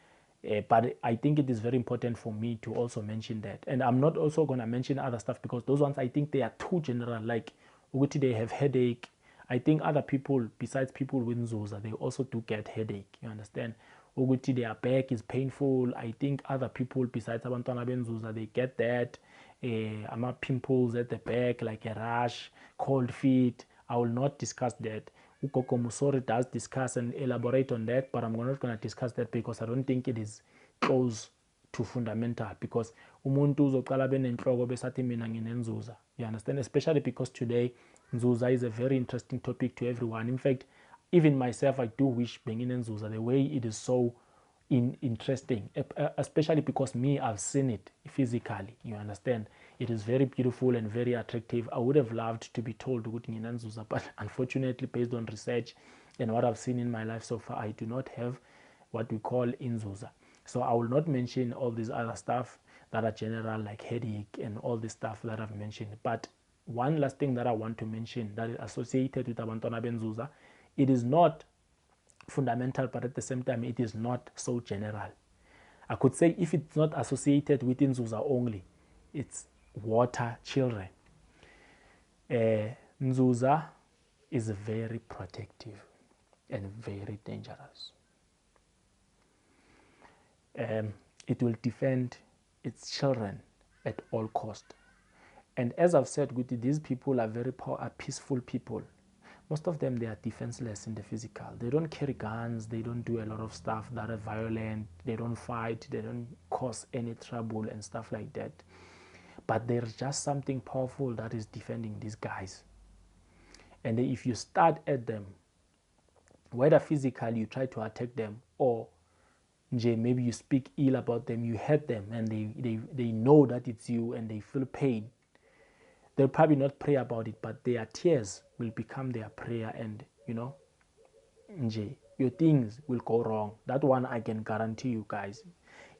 But I think it is very important for me to also mention that. And I'm not also going to mention other stuff, because those ones, I think they are too general. Like, they have headache, I think other people, besides people with Nzuza, they also do get headache. You understand? Ukuthi their back is painful. I think other people, besides abantwana benzuza, they get that. Ama pimples at the back, like a rash, cold feet. I will not discuss that. Gogo Mosore does discuss and elaborate on that, but I'm not going to discuss that because I don't think it is close to fundamental. Because umuntu uzoqala benenhloko besathi mina nginenzuza. You understand? Especially because today Nzuza is a very interesting topic to everyone. In fact, even myself, I do wish Nzuza, the way it is so interesting, especially because me, I've seen it physically. You understand? It is very beautiful and very attractive. I would have loved to be told Nzuza, but unfortunately, based on research and what I've seen in my life so far, I do not have what we call Inzuza. So I will not mention all these other stuff that are general, like headache and all this stuff that I've mentioned. But one last thing that I want to mention that is associated with abantwana benzuza, it is not fundamental, but at the same time, it is not so general. I could say if it's not associated with Nzuza only, it's water children. Nzuza is very protective and very dangerous. It will defend its children at all cost. And as I've said, these people are very peaceful people. Most of them, they are defenseless in the physical. They don't carry guns. They don't do a lot of stuff that are violent. They don't fight. They don't cause any trouble and stuff like that. But there's just something powerful that is defending these guys. And if you start at them, whether physically you try to attack them or maybe you speak ill about them, you hurt them, and they know that it's you and they feel pain, they'll probably not pray about it, but their tears will become their prayer, and your things will go wrong. That one I can guarantee you guys,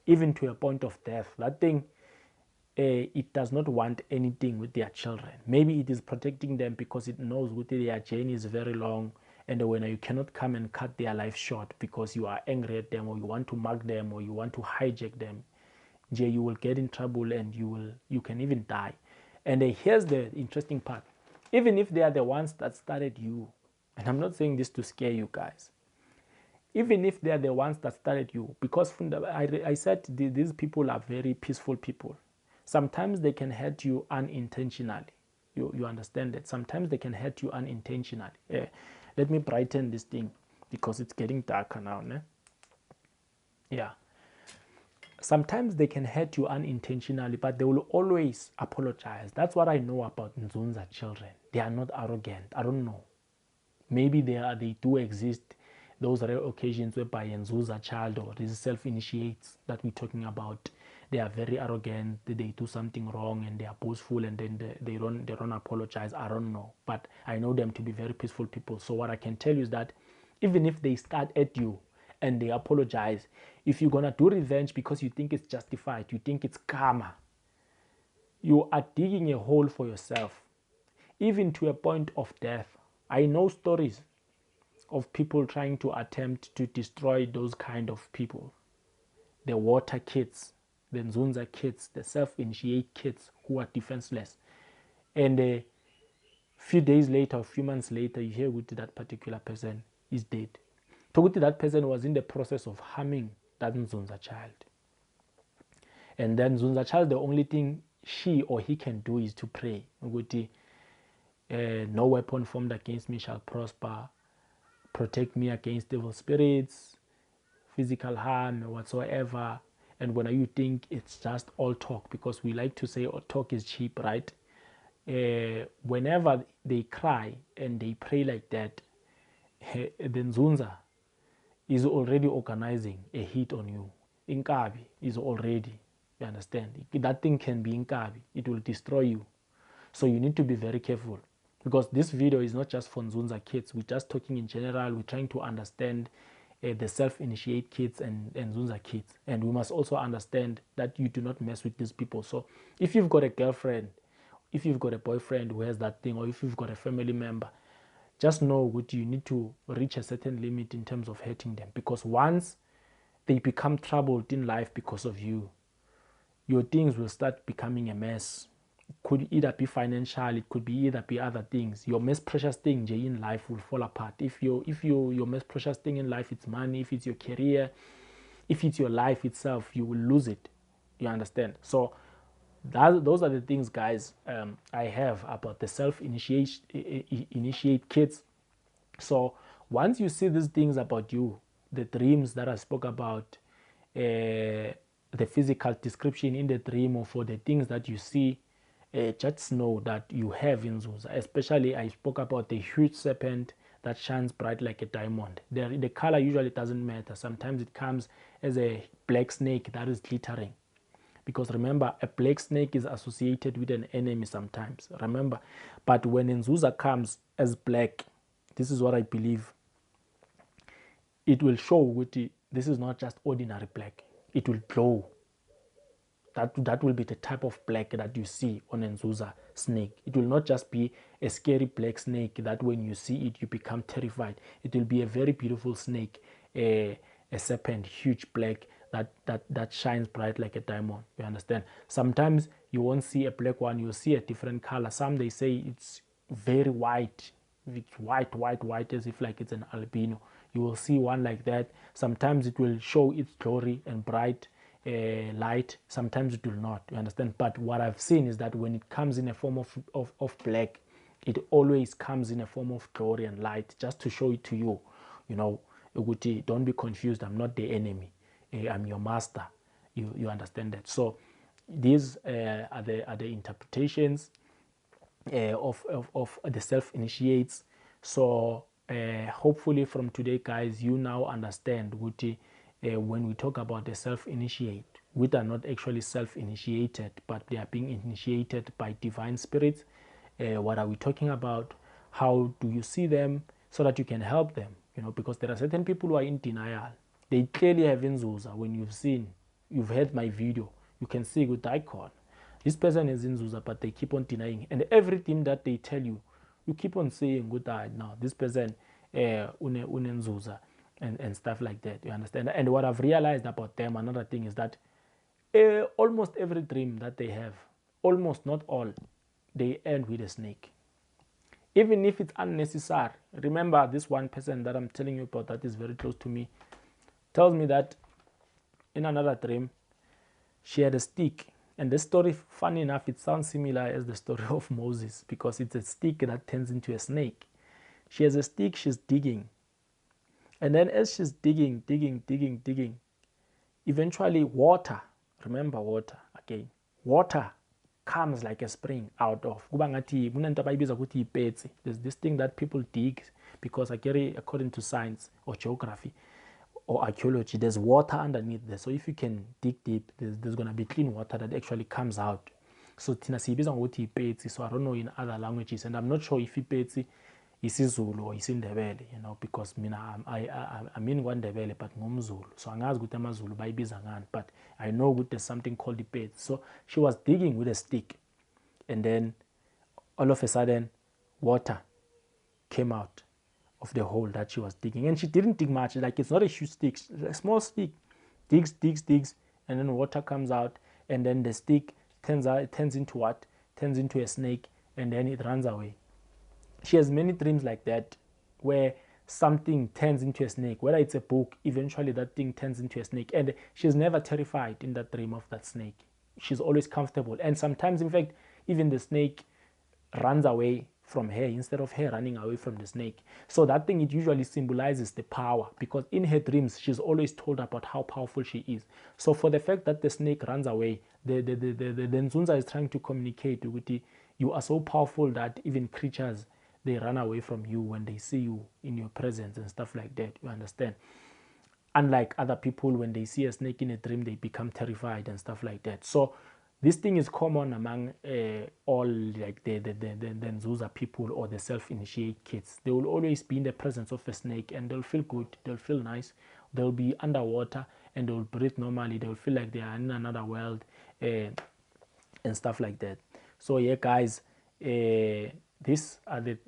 even to a point of death. That thing, it does not want anything with their children. Maybe it is protecting them because it knows their journey is very long, and when you cannot come and cut their life short because you are angry at them or you want to mug them or you want to hijack them, you will get in trouble and you can even die. And here's the interesting part. Even if they are the ones that started you, and I'm not saying this to scare you guys, even if they are the ones that started you, because I said these people are very peaceful people. Sometimes they can hurt you unintentionally. You understand that? Sometimes they can hurt you unintentionally. Let me brighten this thing because it's getting darker now. Ne? Yeah. Sometimes they can hurt you unintentionally, but they will always apologize. That's what I know about Nzuza children. They are not arrogant. I don't know. Maybe they do exist. Those rare occasions whereby a Nzuza child or these self-initiates that we're talking about, they are very arrogant. They do something wrong and they are boastful, and then they don't apologize. I don't know, but I know them to be very peaceful people. So what I can tell you is that even if they start at you and they apologize, if you're gonna do revenge because you think it's justified, you think it's karma, you are digging a hole for yourself, even to a point of death. I know stories of people trying to attempt to destroy those kind of people. The water kids, the Nzuza kids, the self-initiate kids who are defenseless. And a few days later, a few months later, you hear that particular person is dead. That person was in the process of harming that Nzuza child. And then Nzuza child, the only thing she or he can do is to pray. No weapon formed against me shall prosper. Protect me against evil spirits, physical harm, whatsoever. And when you think it's just all talk, because we like to say all talk is cheap, right? Whenever they cry and they pray like that, the Nzuza is already organizing a hit on you. Inkabi is already, you understand? That thing can be Inkabi. It will destroy you. So you need to be very careful. Because this video is not just for Nzuza kids. We're just talking in general. We're trying to understand the self-initiate kids and Nzuza kids. And we must also understand that you do not mess with these people. So if you've got a girlfriend, if you've got a boyfriend who has that thing, or if you've got a family member, just know what you need to reach a certain limit in terms of hurting them. Because once they become troubled in life because of you, your things will start becoming a mess. could either be financial, it could be either be other things. Your most precious thing in life will fall apart. If your most precious thing in life, it's money, if it's your career, if it's your life itself, you will lose it. You understand? So those are the things, guys, I have about the initiate kids. So once you see these things about you, the dreams that I spoke about, the physical description in the dream, or for the things that you see, just know that you have Nzuza. Especially, I spoke about the huge serpent that shines bright like a diamond. The color usually doesn't matter. Sometimes it comes as a black snake that is glittering. Because remember, a black snake is associated with an enemy sometimes. Remember, but when Nzuza comes as black, this is what I believe. It will show with this is not just ordinary black. It will glow. That will be the type of black that you see on a Nzuza snake. It will not just be a scary black snake that when you see it you become terrified. It will be a very beautiful snake, a serpent, huge black that shines bright like a diamond. You understand? Sometimes you won't see a black one, you'll see a different color. Some they say it's very white. It's white, as if like it's an albino. You will see one like that. Sometimes it will show its glory and bright light. Sometimes it will not. You understand? But what I've seen is that when it comes in a form of black, it always comes in a form of glory and light, just to show it to you. You know, don't be confused. I'm not the enemy. I'm your master. You understand that? So these are the interpretations of the self-initiates. So hopefully from today, guys, you now understand when we talk about the self-initiate, which are not actually self-initiated, but they are being initiated by divine spirits. What are we talking about? How do you see them so that you can help them? You know, because there are certain people who are in denial. They clearly have Nzuza. When you've heard my video, you can see with the icon. This person is Nzuza, but they keep on denying. And everything that they tell you, you keep on saying, good, now this person, Nzuza, and stuff like that. You understand? And what I've realized about them, another thing is that almost every dream that they have, almost not all, they end with a snake. Even if it's unnecessary. Remember, this one person that I'm telling you about that is very close to me tells me that in another dream, she had a stick. And the story, funny enough, it sounds similar as the story of Moses, because it's a stick that turns into a snake. She has a stick, she's digging. And then as she's digging, eventually water, remember water again, water comes like a spring out of. There's this thing that people dig because according to science or geography or archaeology, there's water underneath there. So if you can dig deep, there's going to be clean water that actually comes out. So tina siyibiza ngokuthi ipetsi. So I don't know in other languages, and I'm not sure if ipetsi isiZulu or isindebele, you know, because I'm in KwaNdebele but ngumZulu, so angazi ukuthi amaZulu bayibiza ngani, but I know that there's something called ipetsi. So she was digging with a stick, and then all of a sudden water came out of the hole that she was digging, and she didn't dig much. Like, it's not a huge stick, a small stick. Digs, and then water comes out, and then the stick turns into what? Turns into a snake, and then it runs away. She has many dreams like that, where something turns into a snake. Whether it's a book, eventually that thing turns into a snake, and she's never terrified in that dream of that snake. She's always comfortable, and sometimes, in fact, even the snake runs away from her instead of her running away from the snake. So that thing, it usually symbolizes the power, because in her dreams she's always told about how powerful she is. So for the fact that the snake runs away, the Nzuza is trying to communicate with you are so powerful that even creatures, they run away from you when they see you in your presence and stuff like that. You understand? Unlike other people, when they see a snake in a dream, they become terrified and stuff like that. So this thing is common among all, like the Nzuza people or the self-initiate kids. They will always be in the presence of a snake, and they'll feel good, they'll feel nice, they'll be underwater, and they'll breathe normally, they'll feel like they are in another world, and stuff like that. So yeah, guys, these are the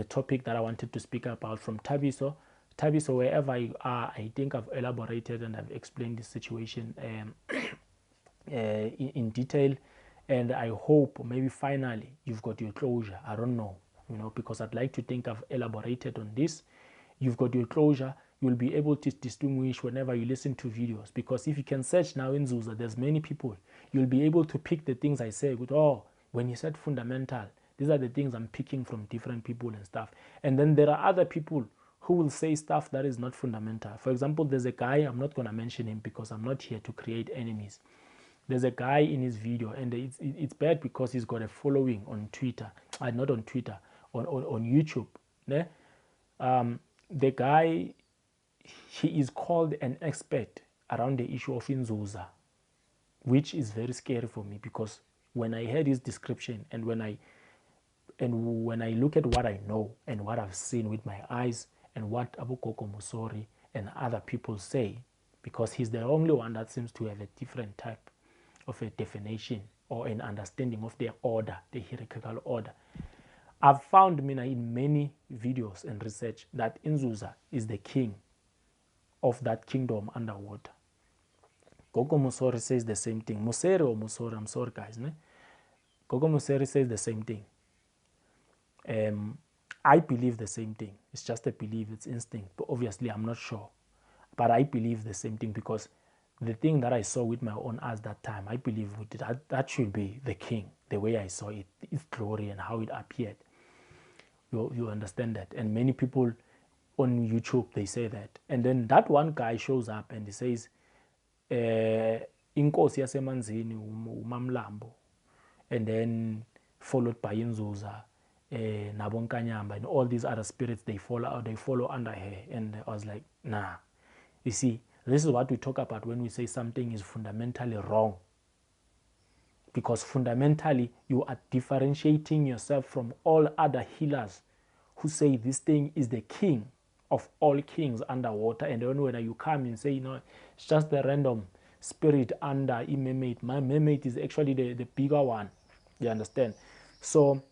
topic that I wanted to speak about from Tabiso. Tabiso, wherever you are, I think I've elaborated and I've explained the situation in detail. And I hope maybe finally you've got your closure. I don't know, because I'd like to think I've elaborated on this. You've got your closure. You'll be able to distinguish whenever you listen to videos, because if you can search now in Nzuza, there's many people. You'll be able to pick the things I say with, oh, when you said fundamental, these are the things I'm picking from different people and stuff. And then there are other people who will say stuff that is not fundamental. For example, there's a guy, I'm not going to mention him because I'm not here to create enemies. There's a guy in his video, and it's bad because he's got a following on Twitter. Not on Twitter, on YouTube. Ne? The guy, he is called an expert around the issue of Inzuza, which is very scary for me, because when I heard his description and when I look at what I know and what I've seen with my eyes and what Abu Gogo Mosore and other people say, because he's the only one that seems to have a different type of a definition or an understanding of their order, the hierarchical order. I've found in many videos and research that Inzuza is the king of that kingdom underwater. Gogo Mosore says the same thing. Mosore or Mosore, I'm sorry guys. Ne? Gogo Mosore says the same thing. I believe the same thing. It's just a belief, it's instinct. But obviously I'm not sure. But I believe the same thing, because the thing that I saw with my own eyes that time, I believe that should be the king, the way I saw it, its glory and how it appeared. You understand that? And many people on YouTube, they say that. And then that one guy shows up and he says, Inkosi yasemanzini umamlambo, and then followed by Nzuza, nabo Inkanyamba, and all these other spirits, they follow under her. And I was like, nah. You see, this is what we talk about when we say something is fundamentally wrong. Because fundamentally, you are differentiating yourself from all other healers who say this thing is the king of all kings underwater. And then when you come and say, it's just the random spirit under a mermaid. My mermaid is actually the bigger one. You understand? So,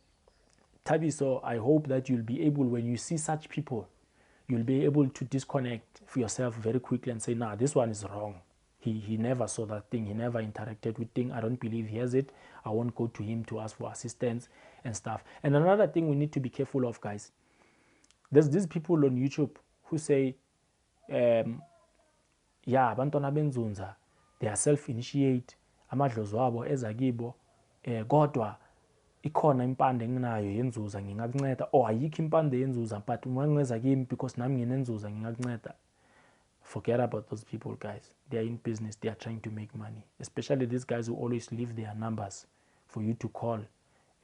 Tabiso, I hope that you'll be able, when you see such people, you'll be able to disconnect for yourself very quickly and say, nah, this one is wrong. He never saw that thing. He never interacted with thing. I don't believe he has it. I won't go to him to ask for assistance and stuff. And another thing we need to be careful of, guys. There's these people on YouTube who say, yeah, abantwana benzunza, they are self-initiate, amadlozi wabo ezakibo, kodwa ikhona impande enginayo yenzuza ngingakunceda, or ayikho impande yenzuza but uma ngeza kimi because nami nginenzuza ngingakunceda. Forget about those people, guys. They are in business. They are trying to make money. Especially these guys who always leave their numbers for you to call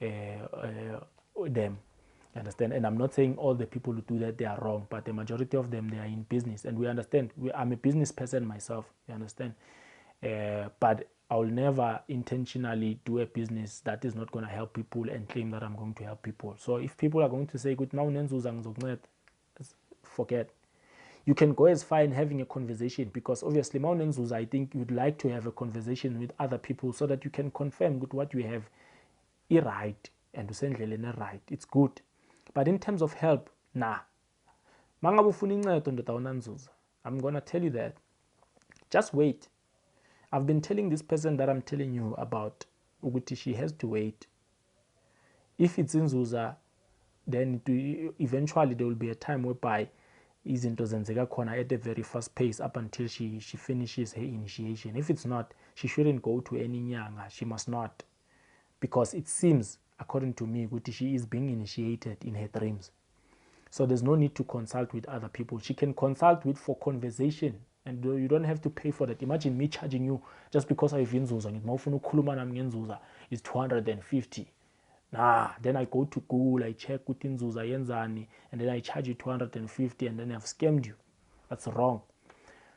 them. You understand? And I'm not saying all the people who do that, they are wrong. But the majority of them, they are in business. And we understand. I'm a business person myself. You understand? But I'll never intentionally do a business that is not going to help people and claim that I'm going to help people. So if people are going to say, forget. You can go as far in having a conversation, because obviously, Nzuza, I think you'd like to have a conversation with other people so that you can confirm with what you have is right and to send right. It's good. But in terms of help, nah. I'm going to tell you that. Just wait. I've been telling this person that I'm telling you about, Uguti, she has to wait. If it's Nzuza, then eventually there will be a time whereby izinto zenzeka khona at a very fast pace up until she finishes her initiation. If it's not, she shouldn't go to any nyanga. She must not, because it seems, according to me, that she is being initiated in her dreams. So there's no need to consult with other people. She can consult with for conversation, and you don't have to pay for that. Imagine me charging you just because I have Nzuza. It's 250. Nah, then I go to Google, I check with Nzuza yenzani, and then I charge you 250, and then I've scammed you. That's wrong.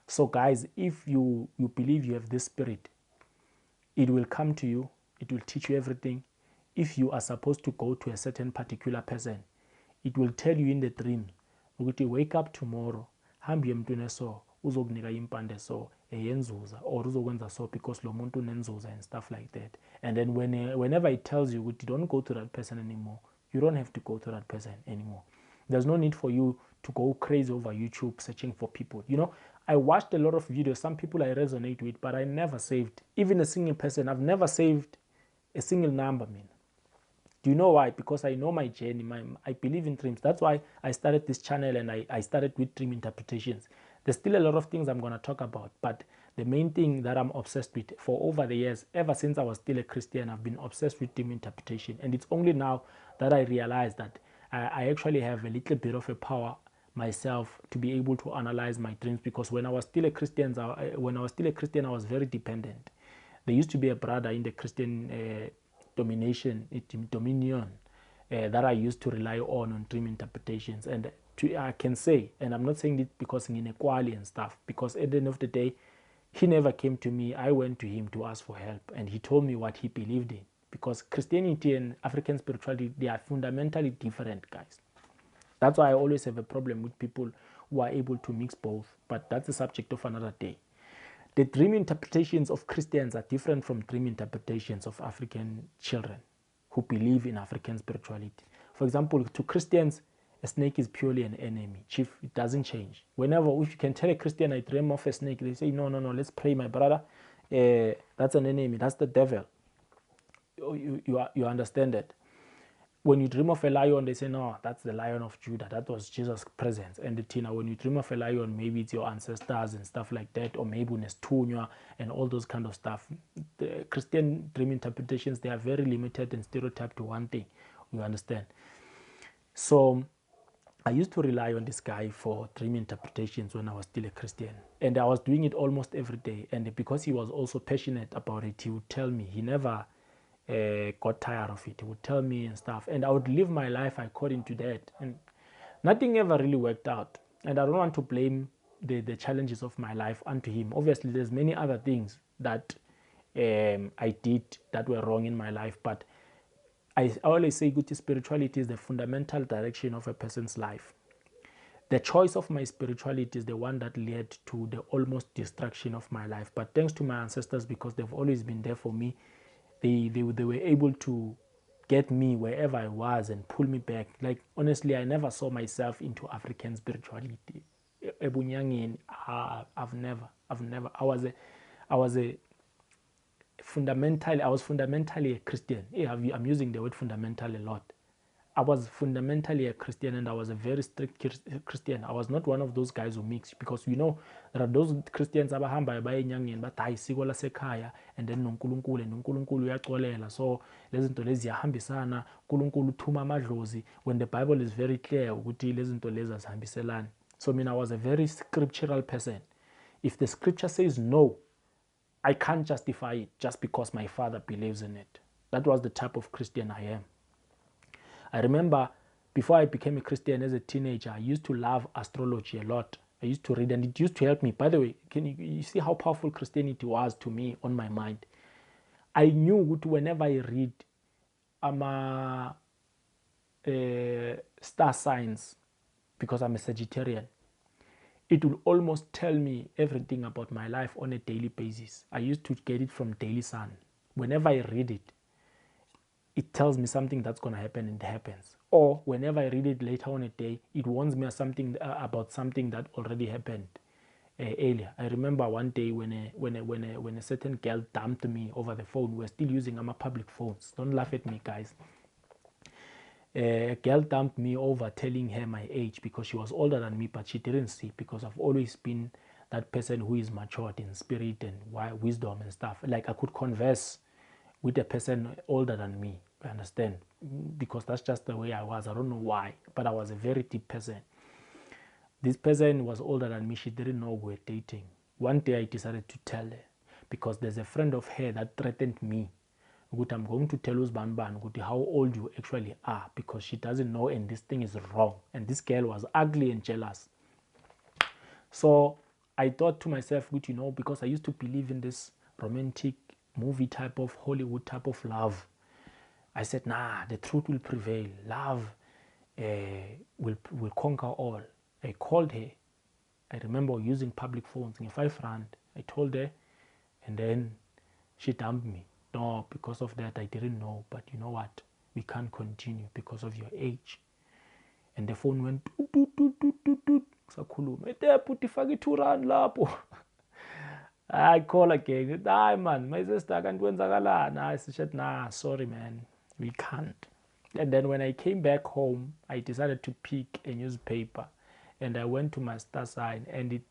So guys, if you believe you have this spirit, it will come to you, it will teach you everything. If you are supposed to go to a certain particular person, it will tell you in the dream, wake up tomorrow, hambi emntwini so, uzokunika impande so, eyenzuza, or uzokwenza so because lo muntu unenzuza and stuff like that. And then whenever it tells you, don't go to that person anymore, you don't have to go to that person anymore. There's no need for you to go crazy over YouTube searching for people. I watched a lot of videos. Some people I resonate with, but I never saved. Even a single person, I've never saved a single number, man. Do you know why? Because I know my journey. I believe in dreams. That's why I started this channel, and I started with dream interpretations. There's still a lot of things I'm going to talk about, but the main thing that I'm obsessed with for over the years, ever since I was still a Christian, I've been obsessed with dream interpretation. And it's only now that I realize that I actually have a little bit of a power myself to be able to analyze my dreams, because when I was still a Christian, I was very dependent. There used to be a brother in the Christian dominion that I used to rely on dream interpretations. And I can say, and I'm not saying it because in inequality and stuff, because at the end of the day, he never came to me. I went to him to ask for help, and he told me what he believed in. Because Christianity and African spirituality, they are fundamentally different, guys. That's why I always have a problem with people who are able to mix both. But that's the subject of another day. The dream interpretations of Christians are different from dream interpretations of African children who believe in African spirituality. For example, to Christians, a snake is purely an enemy. Chief, it doesn't change. Whenever, if you can tell a Christian, I dream of a snake, they say, no, let's pray, my brother. That's an enemy. That's the devil. You understand that? When you dream of a lion, they say, no, that's the Lion of Judah. That was Jesus' presence. And the Tina, when you dream of a lion, maybe it's your ancestors and stuff like that, or maybe Nestunya and all those kind of stuff. The Christian dream interpretations, they are very limited and stereotyped to one thing. You understand? So I used to rely on this guy for dream interpretations when I was still a Christian. And I was doing it almost every day. And because he was also passionate about it, he would tell me. He never got tired of it. He would tell me and stuff, and I would live my life according to that, and nothing ever really worked out. And I don't want to blame the challenges of my life onto him. Obviously, there's many other things that I did that were wrong in my life, but I always say good spirituality is the fundamental direction of a person's life. The choice of my spirituality is the one that led to the almost destruction of my life. But thanks to my ancestors, because they've always been there for me, they were able to get me wherever I was and pull me back. Like, honestly, I never saw myself into African spirituality. I've never. I was fundamentally a Christian. I'm using the word fundamental a lot. I was fundamentally a Christian, and I was a very strict Christian. I was not one of those guys who mix, because there are those Christians abahamba bayenyangeni bathi hayi isiko lasekhaya, and then noNkulunkulu uyaxolela, so lezi zinto lezi ziyahambisana, uNkulunkulu uthuma amadlozi, when the Bible is very clear ukuthi lezi zinto lezi azihambiselani. So I was a very scriptural person. If the scripture says no, I can't justify it just because my father believes in it. That was the type of Christian I am. I remember before I became a Christian as a teenager, I used to love astrology a lot. I used to read, and it used to help me. By the way, can you see how powerful Christianity was to me on my mind? I knew that whenever I read star signs, because I'm a Sagittarian, it will almost tell me everything about my life on a daily basis. I used to get it from Daily Sun. Whenever I read it, it tells me something that's going to happen, and it happens. Or whenever I read it later on a day, it warns me about something that already happened earlier. I remember one day when a certain girl dumped me over the phone. We're still using our public phones. Don't laugh at me, guys. A girl dumped me over telling her my age, because she was older than me, but she didn't see, because I've always been that person who is matured in spirit and wisdom and stuff. Like, I could converse with a person older than me, you understand? Because that's just the way I was. I don't know why, but I was a very deep person. This person was older than me. She didn't know we were dating. One day I decided to tell her, because there's a friend of her that threatened me. I'm going to tell Uzbanban how old you actually are, because she doesn't know, and this thing is wrong. And this girl was ugly and jealous. So I thought to myself, because I used to believe in this romantic movie type of Hollywood type of love, I said, nah, the truth will prevail. Love will conquer all. I called her. I remember using public phones in 5 rand. I told her, and then she dumped me. No, because of that, I didn't know. But you know what? We can't continue because of your age. And the phone went, sakhuluma, put 2 rand lapho. I call again. Hi man, my sister can't win Zagala. I said, nah, sorry man, we can't. And then when I came back home, I decided to pick a newspaper and I went to my star sign and it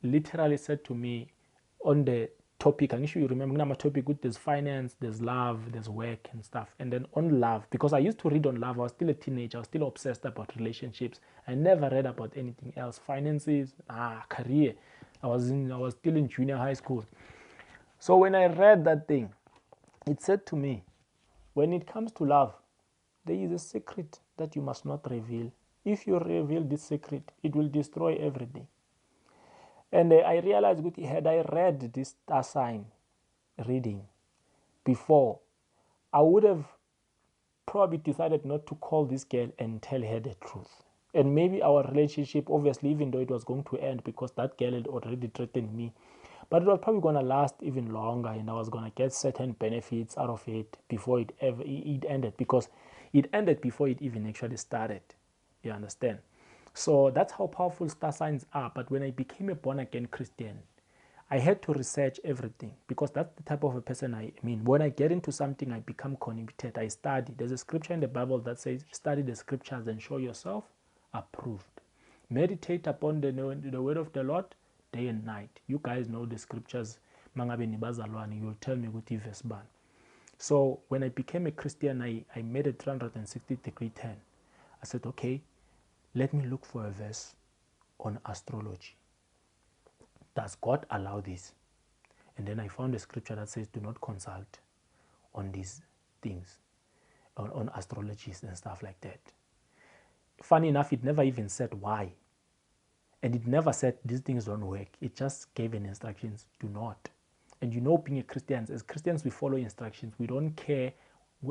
literally said to me on the topic, I'm sure you remember my topic with there's finance, there's love, there's work and stuff. And then on love, because I used to read on love, I was still a teenager, I was still obsessed about relationships. I never read about anything else. Finances, career. I was still in junior high school. So when I read that thing, it said to me, when it comes to love, there is a secret that you must not reveal. If you reveal this secret, it will destroy everything. And I realized that had I read this star sign reading before, I would have probably decided not to call this girl and tell her the truth. And maybe our relationship, obviously, even though it was going to end because that girl had already threatened me, but it was probably going to last even longer and I was going to get certain benefits out of it before it ended, because it ended before it even actually started. You understand? So that's how powerful star signs are. But when I became a born again Christian, I had to research everything because that's the type of a person I mean. When I get into something, I become connected. I study. There's a scripture in the Bible that says, study the scriptures and show yourself approved. Meditate upon the word of the Lord day and night. You guys know the scriptures. You'll tell me what verse ban. So when I became a Christian, I made a 360-degree turn. I said, okay, let me look for a verse on astrology. Does God allow this? And then I found a scripture that says, do not consult on these things, on astrologies and stuff like that. Funny enough, it never even said why. And it never said these things don't work. It just gave an instructions, do not. And you know, being a Christian, as Christians, we follow instructions. We don't care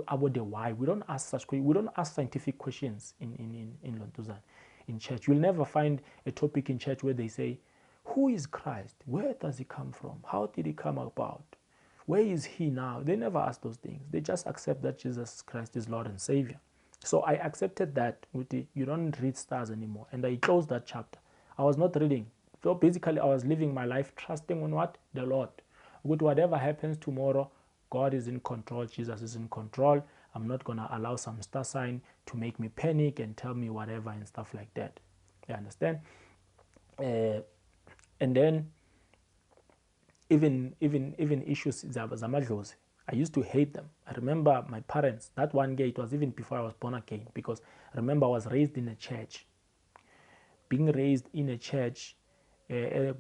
about the why. We don't ask such questions. We don't ask scientific questions in Nzuza, in church. You'll never find a topic in church where they say, who is Christ? Where does he come from? How did he come about? Where is he now? They never ask those things. They just accept that Jesus Christ is Lord and Savior. So I accepted that you don't read stars anymore. And I closed that chapter. I was not reading. So basically, I was living my life trusting on what? The Lord. With whatever happens tomorrow, God is in control. Jesus is in control. I'm not going to allow some star sign to make me panic and tell me whatever and stuff like that. You understand? And then even issues zamadlozi, I used to hate them. I remember my parents, that one day, it was even before I was born again, because I remember I was raised in a church. Being raised in a church,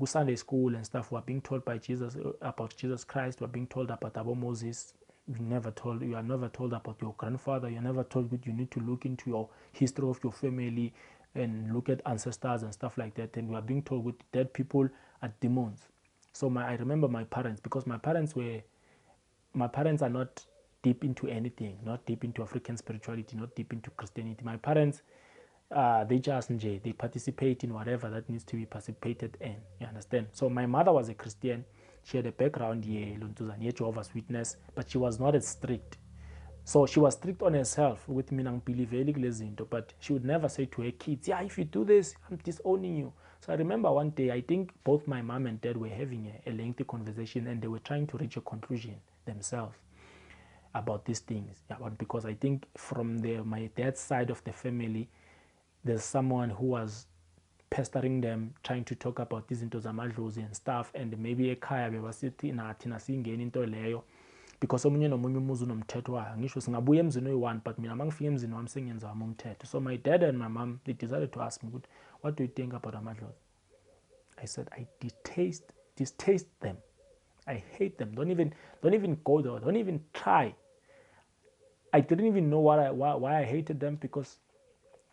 Sunday school and stuff, we are being told by Jesus about Jesus Christ. We are being told about Abu Moses. You are never told about your grandfather. You're never told that you need to look into your history of your family and look at ancestors and stuff like that. And we are being told with dead people are demons. So I remember my parents, because my parents are not deep into anything, not deep into African spirituality, not deep into Christianity. My parents, they participate in whatever that needs to be participated in. You understand? So my mother was a Christian. She had a background here, Jehovah's Witness, but she was not as strict. So she was strict on herself with me, but she would never say to her kids, yeah, if you do this, I'm disowning you. So I remember one day, I think both my mom and dad were having a lengthy conversation and they were trying to reach a conclusion themselves about these things. Yeah, but because I think from my dad's side of the family, there's someone who was pestering them, trying to talk about these into zamadlozi and stuff, and maybe ekhaya bebasithi nathina singeni into leyo, because omunye nomunye umuzi unomthetho wayo. Ngisho singabuya emzini oyi-1, but mina mangifika emzini wami sengenza wami umthetho. So my dad and my mom, they decided to ask me, what do you think about amadlozi? I said, I distaste them. I hate them. Don't even go there. Don't even try. I didn't even know why I hated them, because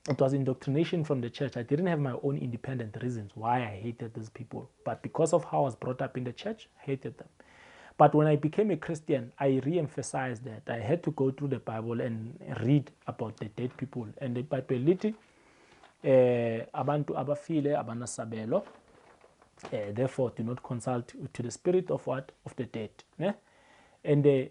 it was indoctrination from the church. I didn't have my own independent reasons why I hated these people. But because of how I was brought up in the church, I hated them. But when I became a Christian, I re-emphasized that I had to go through the Bible and read about the dead people. And the Bible lithi abantu abafile abanasabelo, therefore do not consult to the spirit of what? Of the dead. Ne? And